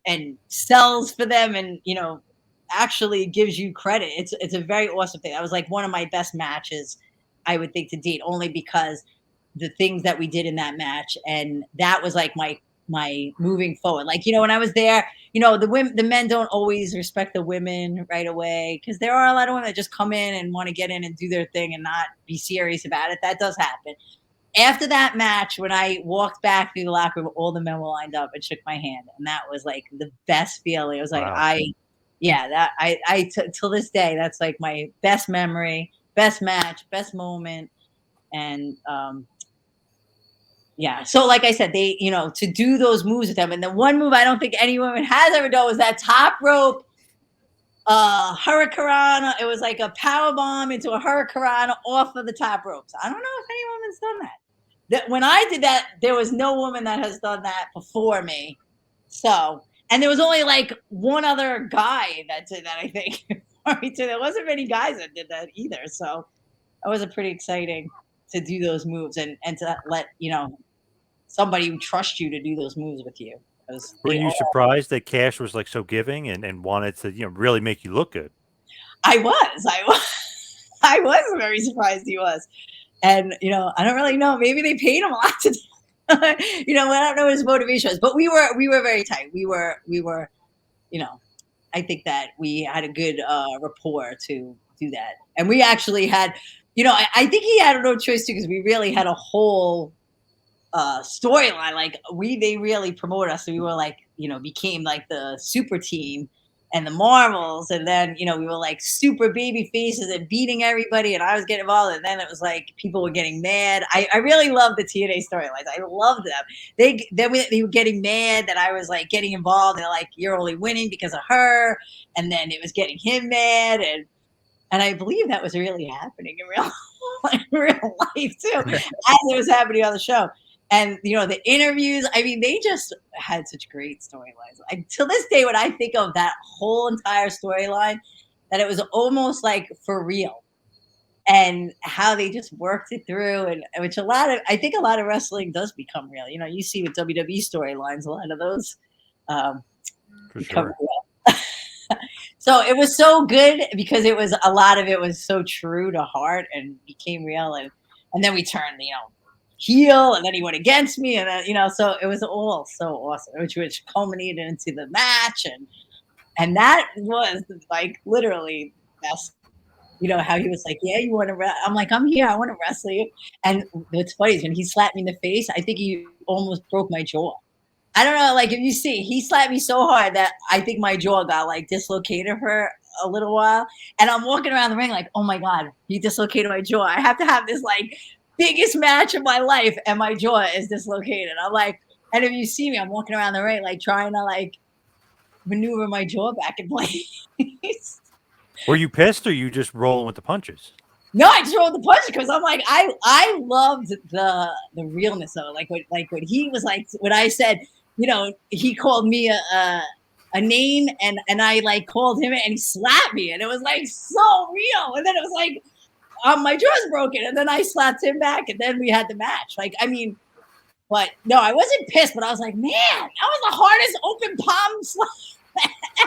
and sells for them and actually gives you credit. It's a very awesome thing. That was like one of my best matches, I would think, to date, only because the things that we did in that match, and that was like my moving forward. Like, when I was there, the men don't always respect the women right away because there are a lot of women that just come in and want to get in and do their thing and not be serious about it. That does happen. After that match, when I walked back through the locker room, all the men were lined up and shook my hand. And that was like the best feeling. It was like, Wow. till this day, that's like my best memory, best match, best moment. And, yeah. So like I said, they, to do those moves with them. And the one move I don't think any woman has ever done was that top rope hurricane. It was like a power bomb into a hurricane off of the top ropes. I don't know if any woman's done that. When I did that, there was no woman that has done that before me. So, and there was only like one other guy that did that, I think. There wasn't many guys that did that either. So that was a pretty exciting to do those moves and to let, somebody who trusts you to do those moves with you. Were you surprised that Cash was like so giving and wanted to, really make you look good? I was very surprised he was. And, I don't really know. Maybe they paid him a lot to do. I don't know what his motivation was, but we were very tight. We were, I think that we had a good rapport to do that. And we actually had, I think he had no choice too, because we really had a whole storyline. Like they really promoted us. So we were like, became like the super team and the Marvels. And then, we were like super baby faces and beating everybody. And I was getting involved. And then it was like people were getting mad. I really loved the TNA storylines. I loved them. They were getting mad that I was like getting involved. They're like, you're only winning because of her. And then it was getting him mad. And I believe that was really happening in real in real life too, as it was happening on the show. And the interviews, I mean, they just had such great storylines. Till this day, when I think of that whole entire storyline, that it was almost like for real, and how they just worked it through, and which I think a lot of wrestling does become real. You see with WWE storylines, a lot of those For become sure. real. So it was so good because a lot of it was so true to heart and became real, and then we turned heel, and then he went against me, and then so it was all so awesome, which culminated into the match, and that was like literally best. How he was like, yeah, you want to I'm like, I'm here, I want to wrestle you. And what's funny is when he slapped me in the face, I think he almost broke my jaw. I don't know, like if you see, he slapped me so hard that I think my jaw got like dislocated for a little while. And I'm walking around the ring like, oh my God, he dislocated my jaw. I have to have this like biggest match of my life and my jaw is dislocated. I'm like, and if you see me, I'm walking around the ring like trying to like maneuver my jaw back in place. Were you pissed or you just rolling with the punches? No, I just rolled the punch because I'm like, I loved the realness of it. Like when he was like, when I said, he called me a name and I like called him and he slapped me and it was like so real. And then it was like, my jaw's broken. And then I slapped him back and then we had the match. Like, I mean, but no, I wasn't pissed, but I was like, man, that was the hardest open palm slap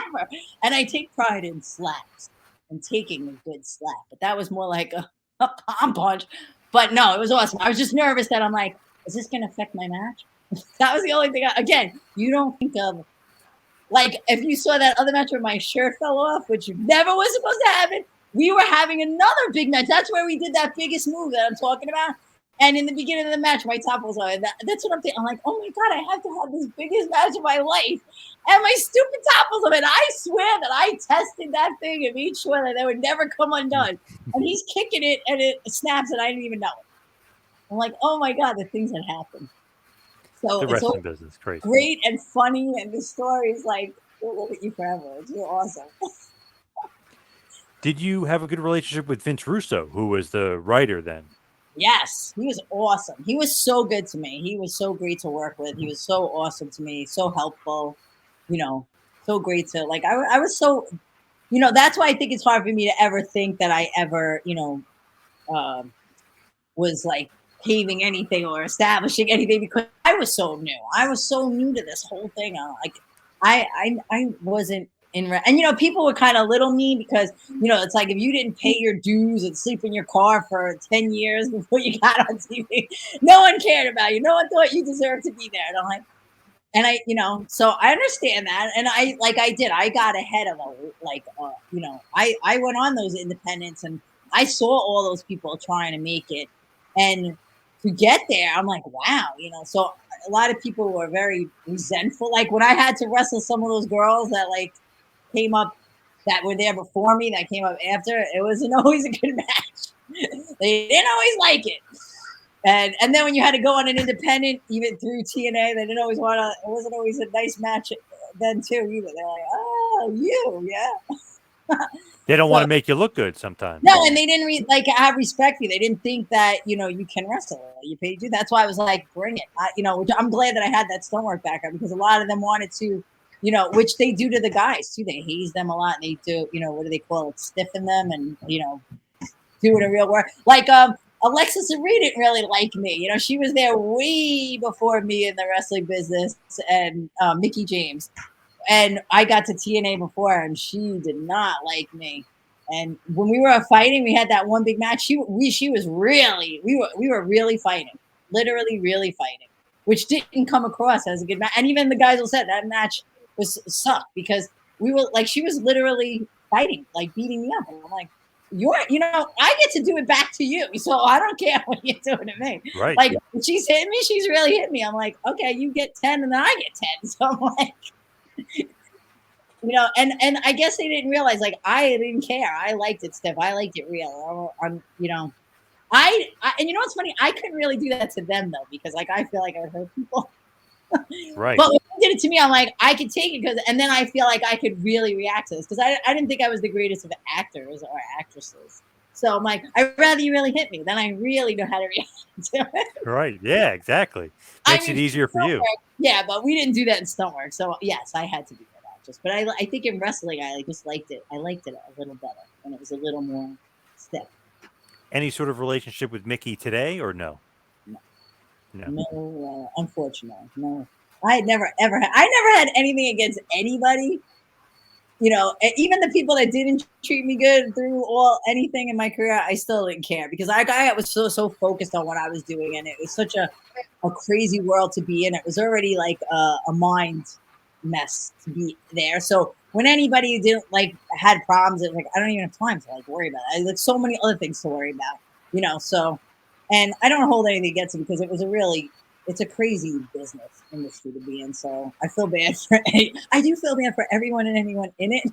ever. And I take pride in slaps and taking a good slap, but that was more like a palm punch. But no, it was awesome. I was just nervous that I'm like, is this going to affect my match? That was the only thing. Again, you don't think of, like, if you saw that other match where my shirt fell off, which never was supposed to happen, we were having another big match. That's where we did that biggest move that I'm talking about. And in the beginning of the match, my top was on. That's what I'm thinking. I'm like, oh my God, I have to have this biggest match of my life. And my stupid top was on. And I swear that I tested that thing and made sure that it would never come undone. And he's kicking it and it snaps and I didn't even know it. I'm like, oh my God, the things that happen. So The it's wrestling so business, crazy. great and funny. And the story is like, we'll look at you forever. It's real awesome. Did you have a good relationship with Vince Russo, who was the writer then? Yes, he was awesome. He was so good to me. He was so great to work with. He was so awesome to me, so helpful, so great to like. I was so, that's why I think it's hard for me to ever think that I ever, was like paving anything or establishing anything because I was so new. I was so new to this whole thing. I wasn't and people were kind of little mean because it's like if you didn't pay your dues and sleep in your car for 10 years before you got on TV, no one cared about you. No one thought you deserved to be there. And I'm like, so I understand that. And I got ahead of I went on those independents and I saw all those people trying to make it. And to get there, I'm like, wow, so a lot of people were very resentful. Like when I had to wrestle some of those girls that like came up that were there before me, that came up after, it wasn't always a good match. They didn't always like it. And then when you had to go on an independent, even through TNA, they didn't always want to, it wasn't always a nice match then too either. They're like, oh, yeah. They don't want to make you look good sometimes. No, and they didn't have respect for you. They didn't think that, you can wrestle. You paid you. That's why I was like, bring it. Which I'm glad that I had that stonework background because a lot of them wanted to, which they do to the guys too. They haze them a lot and they do, what do they call it? Stiffen them and, do it a real work. Like, Alexis Aree didn't really like me. She was there way before me in the wrestling business and Mickie James. And I got to TNA before her, and she did not like me. And when we were fighting, we had that one big match. We were really fighting, literally really fighting, which didn't come across as a good match. And even the guys will say that match sucked because we were like, she was literally fighting, like beating me up. And I'm like, I get to do it back to you. So I don't care what you're doing to me. Right. Like when she's hitting me, she's really hitting me. I'm like, okay, you get 10 and then I get 10. So I'm like, and I guess they didn't realize, like, I didn't care. I liked it stiff. I liked it real. And you know what's funny? I couldn't really do that to them though, because like, I feel like I would hurt people. Right. But when they did it to me, I'm like, I could take it and then I feel like I could really react to this because I didn't think I was the greatest of actors or actresses. So I'm like, I'd rather you really hit me than I really know how to react to it. Right. Yeah, exactly. I Makes it mean, easier for you. yeah, but we didn't do that in stunt work. So yes, I had to be that actress. But I think in wrestling, I like, just liked it. I liked it a little better when it was a little more stiff. Any sort of relationship with Mickey today or no? No, No. no, unfortunately, no. I had never ever had. I never had anything against anybody. You know, even the people that didn't treat me good through all anything in my career, I still didn't care because I was so focused on what I was doing, and it was such a crazy world to be in. It was already like a mind mess to be there. So when anybody didn't like had problems, it was like I don't even have time to like worry about it. I had so many other things to worry about, you know. So, and I don't hold anything against it because it was a really it's a crazy business industry to be in. So I feel bad for I do feel bad for everyone and anyone in it.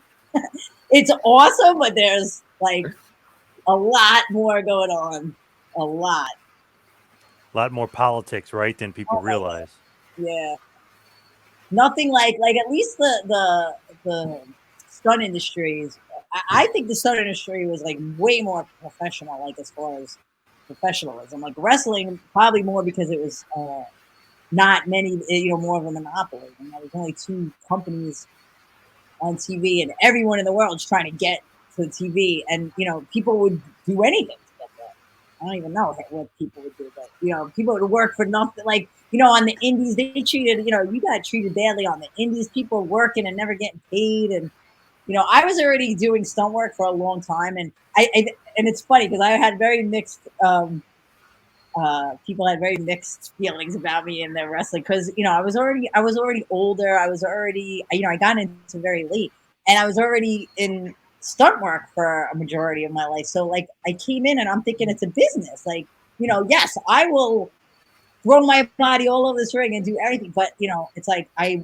It's awesome, but there's like a lot more going on. A lot. A lot more politics, right, than people Oh my God. realize. Yeah. Nothing like at least the stunt industries. I think the stunt industry was like way more professional, like as far as professionalism. Like wrestling, probably more because it was not many, more of a monopoly. And there was only two companies on TV, and everyone in the world is trying to get to the TV. And people would do anything to get there. I don't even know what people would do, but people would work for nothing. Like on the indies, they treated you got treated badly on the indies. People working and never getting paid, and I was already doing stunt work for a long time, and and it's funny because I had very mixed people had very mixed feelings about me in the wrestling because I was already older. I was already I got into very late, and I was already in stunt work for a majority of my life. So like I came in and I'm thinking it's a business. Like yes, I will throw my body all over this ring and do everything, but it's like I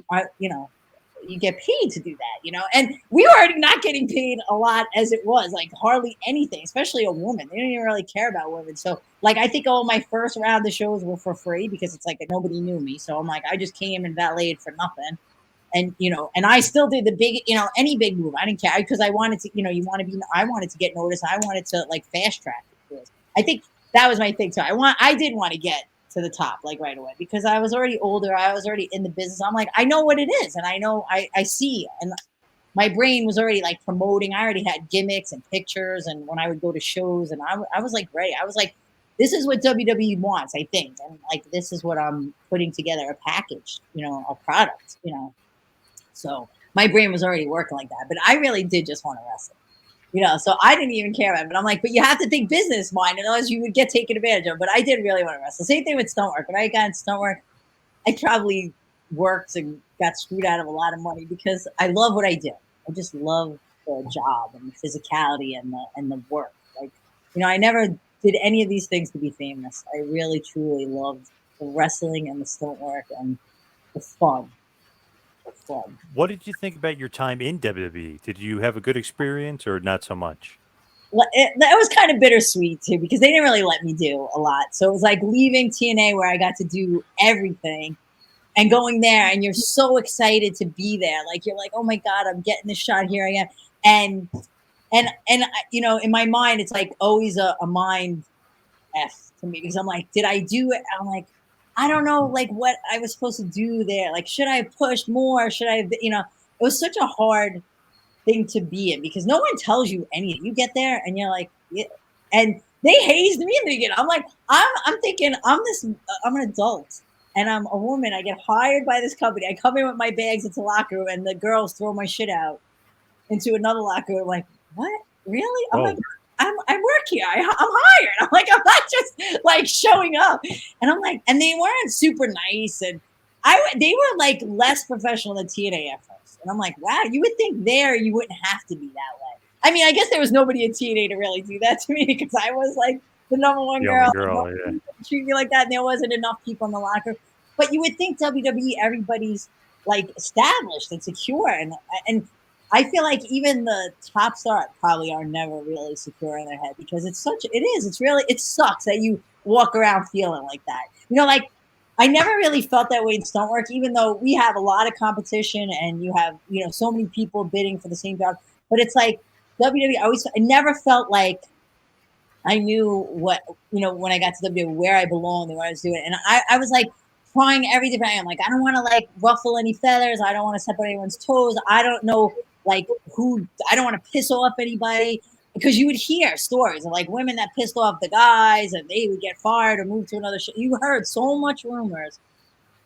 you get paid to do that, and we were already not getting paid a lot as it was, like hardly anything, especially a woman. They didn't even really care about women. So like I think all my first round of shows were for free because it's like nobody knew me. So I'm like, I just came and valeted for nothing. And and I still did the big, any big move. I didn't care because I wanted to, I wanted to get noticed. I wanted to like fast track it. I think that was my thing too. I did want to get to the top like right away because I was already older. I was already in the business. I'm like, I know what it is, and I know I see, and my brain was already like promoting. I already had gimmicks and pictures, and when I would go to shows, and I was like, great. I was like, this is what WWE wants, I think, and like this is what I'm putting together, a package, a product, So my brain was already working like that, but I really did just want to wrestle. So I didn't even care about it. But I'm like, but you have to think business mind, and otherwise you would get taken advantage of. But I did really want to wrestle. Same thing with stunt work. When I got into stunt work, I probably worked and got screwed out of a lot of money because I love what I do. I just love the job and the physicality and the work. Like, I never did any of these things to be famous. I really truly loved the wrestling and the stunt work and the fun. Fun. What did you think about your time in WWE? Did you have a good experience or not so much? That was kind of bittersweet too because they didn't really let me do a lot. So it was like leaving TNA where I got to do everything and going there, and you're so excited to be there. Like you're like, oh my god, I'm getting this shot. Here I am, and in my mind, it's like always a mind f to me because I'm like, did I do it? I'm like, I don't know, like what I was supposed to do there. Like, should I have pushed more? Should I have, it was such a hard thing to be in because no one tells you anything. You get there and you're like, yeah. And they hazed me in the beginning. I'm like, I'm thinking I'm an adult and I'm a woman. I get hired by this company. I come in with my bags into the locker room and the girls throw my shit out into another locker room. Like, what? Really? I'm like, Whoa. I work here. I'm hired. I'm like, I'm not just like showing up. And I'm like, and they weren't super nice. And they were like less professional than TNA at first. And I'm like, wow, you would think there you wouldn't have to be that way. I mean, I guess there was nobody at TNA to really do that to me because I was like the number one The girl. only girl, yeah. Treat me like that. And there wasn't enough people in the locker. But you would think WWE, everybody's like established and secure. And I feel like even the top star probably are never really secure in their head because it sucks that you walk around feeling like that. Like I never really felt that way in stunt work, even though we have a lot of competition and you have, so many people bidding for the same job. But it's like WWE, I never felt like I knew what, when I got to WWE, where I belonged and what I was doing. And I was like trying every different. I'm like, I don't want to like ruffle any feathers. I don't want to step on anyone's toes. I don't know like I don't want to piss off anybody, because you would hear stories of like women that pissed off the guys and they would get fired or move to another show. You heard so much rumors.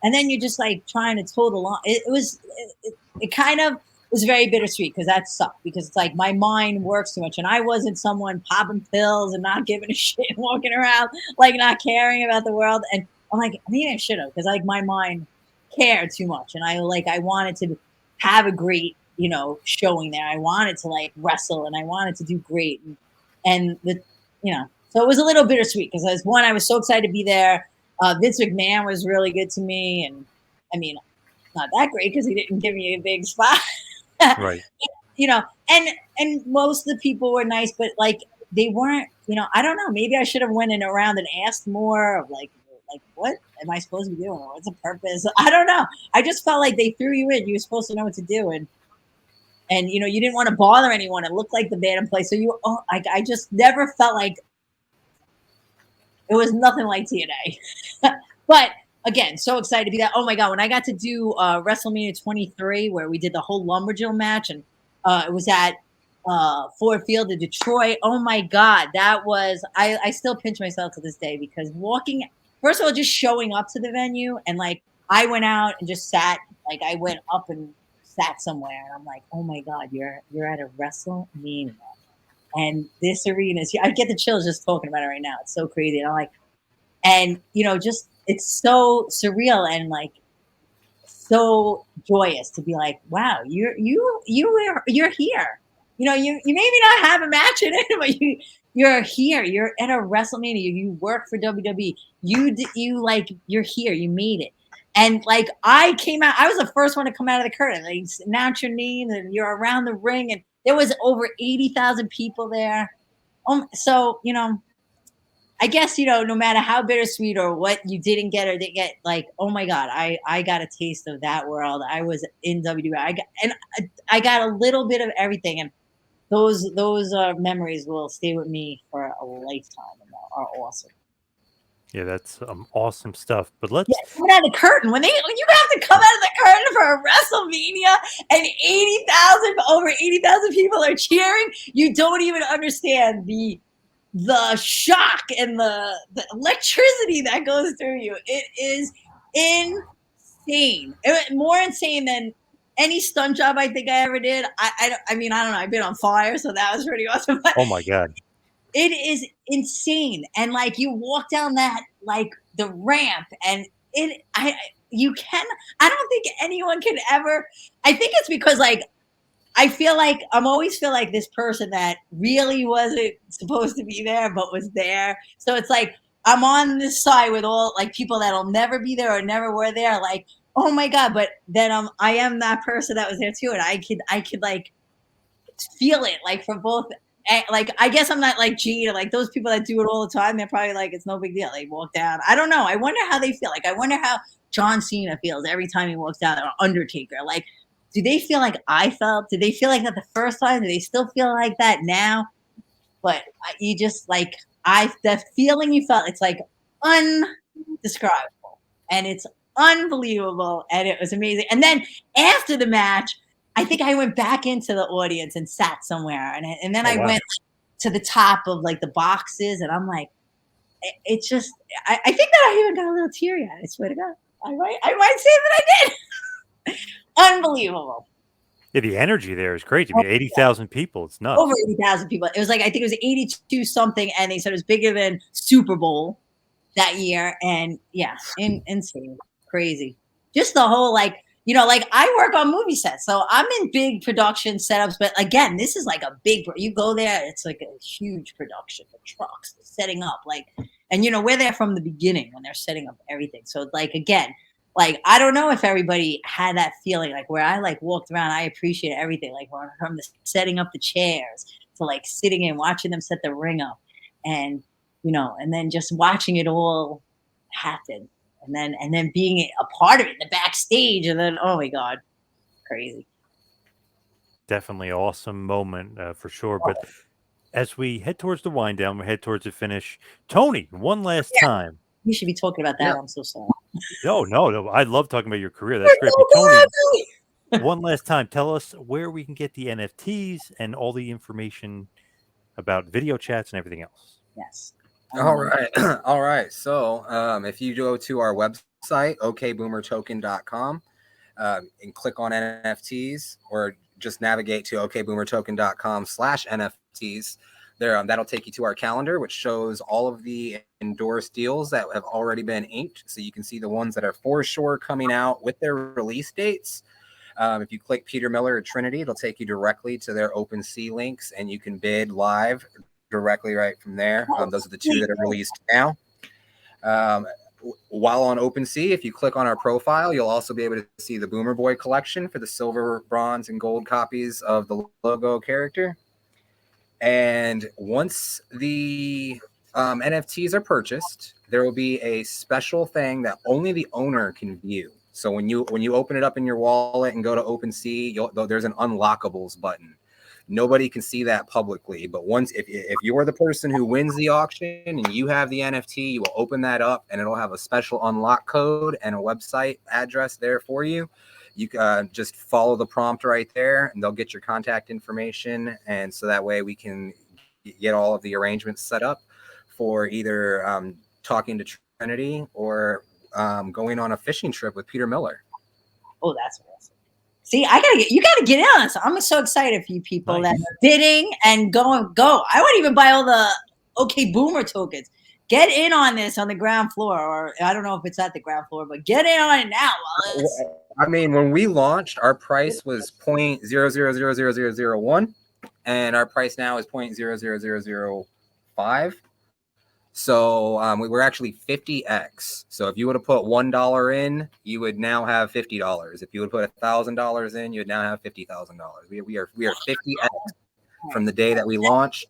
And then you're just like trying to toe the line. It kind of was very bittersweet, because that sucked, because it's like my mind works too much, and I wasn't someone popping pills and not giving a shit, walking around like not caring about the world. And I'm like, maybe I should have, because like my mind cared too much, and I wanted to have a great showing there. I wanted to like wrestle, and I wanted to do great, and so it was a little bittersweet, because I was so excited to be there. Vince McMahon was really good to me, and I mean, not that great because he didn't give me a big spot. Right. And most of the people were nice, but like they weren't. I don't know. Maybe I should have went in around and asked more of like what am I supposed to be doing? What's the purpose? I don't know. I just felt like they threw you in. You were supposed to know what to do, and you didn't want to bother anyone and look like the bad in place. So I just never felt like it was nothing like TNA. But again, so excited to be that. Oh my God, when I got to do WrestleMania 23, where we did the whole Lumberjill match, and it was at Ford Field in Detroit. Oh my God, that was, I still pinch myself to this day, because first of all, just showing up to the venue, and like I went out and just sat, like I went up and sat somewhere, and I'm like, oh my God, you're at a WrestleMania. And this arena is, I get the chills just talking about it right now. It's so crazy. And I'm like, and just, it's so surreal and like so joyous to be like, wow, you're here. You maybe not have a match in it, but you're here. You're at a WrestleMania. You work for WWE. You're here. You made it. And like I came out, I was the first one to come out of the curtain. Like announce your name, and you're around the ring, and there was over 80,000 people there. So I guess no matter how bittersweet or what you didn't get or didn't get, like, oh my God, I got a taste of that world. I was in WWE. I got a little bit of everything, and those memories will stay with me for a lifetime, and are awesome. Yeah, that's awesome stuff. But let's coming out of the curtain when you have to come out of the curtain for a WrestleMania, and over 80,000 people are cheering. You don't even understand the shock and the electricity that goes through you. It is insane. More insane than any stunt job I think I ever did. I mean, I don't know. I've been on fire, so that was pretty awesome. But oh my God. it is insane. And like you walk down that, like the ramp, and I don't think anyone can ever. I think it's because like I always feel like this person that really wasn't supposed to be there but was there. So it's like I'm on this side with all like people that'll never be there or never were there. Like, oh my God! But then I am that person that was there too, and I could like feel it like for both. Like I guess I'm not like Gene or like those people that do it all the time. They're probably like it's no big deal. They walk down. I don't know. I wonder how they feel. Like I wonder how John Cena feels every time he walks down, or Undertaker. Like, do they feel like I felt? Did they feel like that the first time? Do they still feel like that now? But you just like that feeling you felt. It's like undescribable, and it's unbelievable, and it was amazing. And then after the match, I think I went back into the audience and sat somewhere, and then I went to the top of like the boxes, and I'm like, it's just. I think that I even got a little teary eyed. I swear to God, I might say that I did. Unbelievable. Yeah, the energy there is great. To be 80,000 people, it's nuts. Over 80,000 people. It was like, I think it was 82 something, and they said it was bigger than Super Bowl that year. And yeah, insane, crazy. Just the whole like, like I work on movie sets, so I'm in big production setups. But again, this is like a big. You go there, it's like a huge production. The trucks, the setting up, like, and we're there from the beginning when they're setting up everything. So like again. Like, I don't know if everybody had that feeling, like where I like walked around, I appreciate everything. Like from the setting up the chairs to like sitting and watching them set the ring up, and and then just watching it all happen, and then being a part of it, the backstage, and then oh my God, crazy. Definitely awesome moment for sure. But as we head towards the wind down, we head towards the finish. Tony, one last time. You should be talking about that. Yeah. I'm so sorry. No. I love talking about your career. That's great. But Tony, one last time, tell us where we can get the NFTs and all the information about video chats and everything else. Yes. All right. All right. So if you go to our website, okboomertoken.com, and click on NFTs, or just navigate to okboomertoken.com/NFTs. There, that'll take you to our calendar, which shows all of the endorsed deals that have already been inked. So you can see the ones that are for sure coming out with their release dates. If you click Peter Miller or Trinity, it'll take you directly to their OpenSea links, and you can bid live directly right from there. Those are the two that are released now. While on OpenSea, if you click on our profile, you'll also be able to see the Boomer Boy collection for the silver, bronze, and gold copies of the logo character. And once the NFTs are purchased, there will be a special thing that only the owner can view. So when you open it up in your wallet and go to OpenSea, there's an unlockables button. Nobody can see that publicly, but once if you're the person who wins the auction and you have the NFT, you will open that up and it'll have a special unlock code and a website address there for you. You just follow the prompt right there, and they'll get your contact information, and so that way we can get all of the arrangements set up for either talking to Trinity or going on a fishing trip with Peter Miller. Oh, that's awesome. See, you gotta get in on this. I'm so excited for you people that are bidding and go. I won't even buy all the OK Boomer tokens. Get in on this on the ground floor, or I don't know if it's at the ground floor, but get in on it now. I mean, when we launched, our price was 0.000001, and our price now is 0.00005. So we were actually 50x. So if you would have put $1 in, you would now have $50. If you would put $1,000 in, you would now have $50,000. We are 50x from the day that we launched.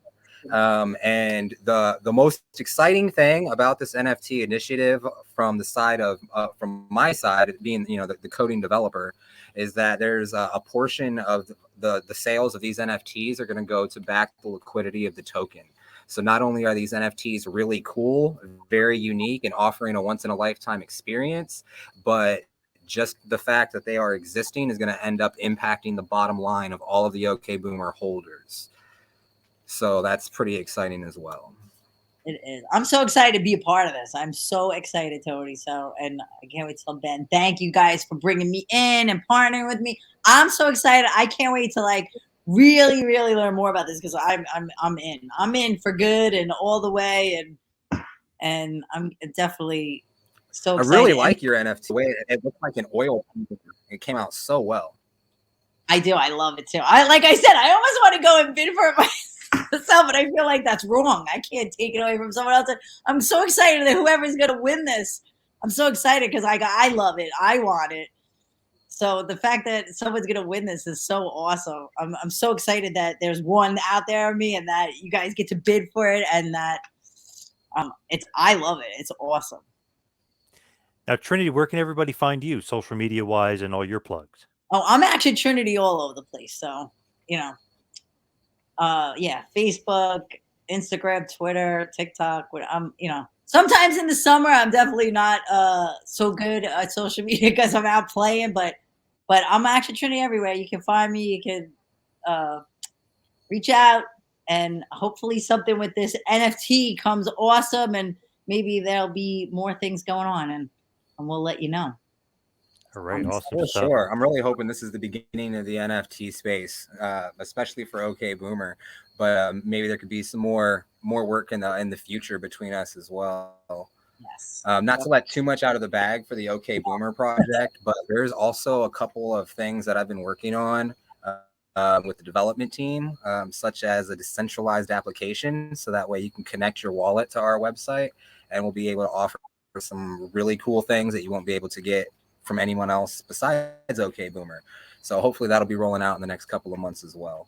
And the most exciting thing about this NFT initiative from the side of from my side, being the coding developer, is that there's a portion of the sales of these NFTs are going to go to back the liquidity of the token. So not only are these NFTs really cool, very unique, and offering a once-in-a-lifetime experience, but just the fact that they are existing is going to end up impacting the bottom line of all of the OK Boomer holders. So that's pretty exciting as well. It is. I'm so excited to be a part of this. I'm so excited, Tony. So, and I can't wait to tell Ben. Thank you guys for bringing me in and partnering with me. I'm so excited. I can't wait to really, really learn more about this because I'm in. I'm in for good and all the way, and I'm definitely so excited. I really like your NFT. It looks like an oil painting. It came out so well. I do. I love it too. Like I said, I almost want to go and bid for it myself, but I feel like that's wrong. I can't take it away from someone else. I'm so excited that whoever's going to win this, I'm so excited because I love it. I want it. So the fact that someone's going to win this is so awesome. I'm so excited that there's one out there of me and that you guys get to bid for it and that I love it. It's awesome. Now, Trinity, where can everybody find you, social media wise, and all your plugs? Oh, I'm actually Trinity all over the place. So, yeah, Facebook, Instagram, Twitter, TikTok. Sometimes in the summer, I'm definitely not so good at social media because I'm out playing, but I'm actually Trinity everywhere. You can find me. You can reach out, and hopefully something with this NFT comes awesome, and maybe there'll be more things going on, and we'll let you know. All right, awesome. For sure. I'm really hoping this is the beginning of the NFT space, especially for OK Boomer. But maybe there could be some more work in the future between us as well. Yes. Not to let too much out of the bag for the OK Boomer project, but there's also a couple of things that I've been working on with the development team, such as a decentralized application, so that way you can connect your wallet to our website, and we'll be able to offer some really cool things that you won't be able to get from anyone else besides OK Boomer. So hopefully that'll be rolling out in the next couple of months as well.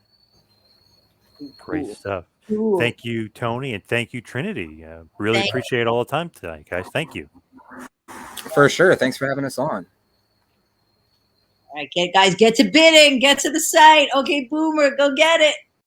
Great stuff. Cool. Thank you, Tony, and thank you, Trinity. Really appreciate all the time tonight, guys. Thank you. For sure. Thanks for having us on. All right, guys, get to bidding. Get to the site. OK Boomer, go get it.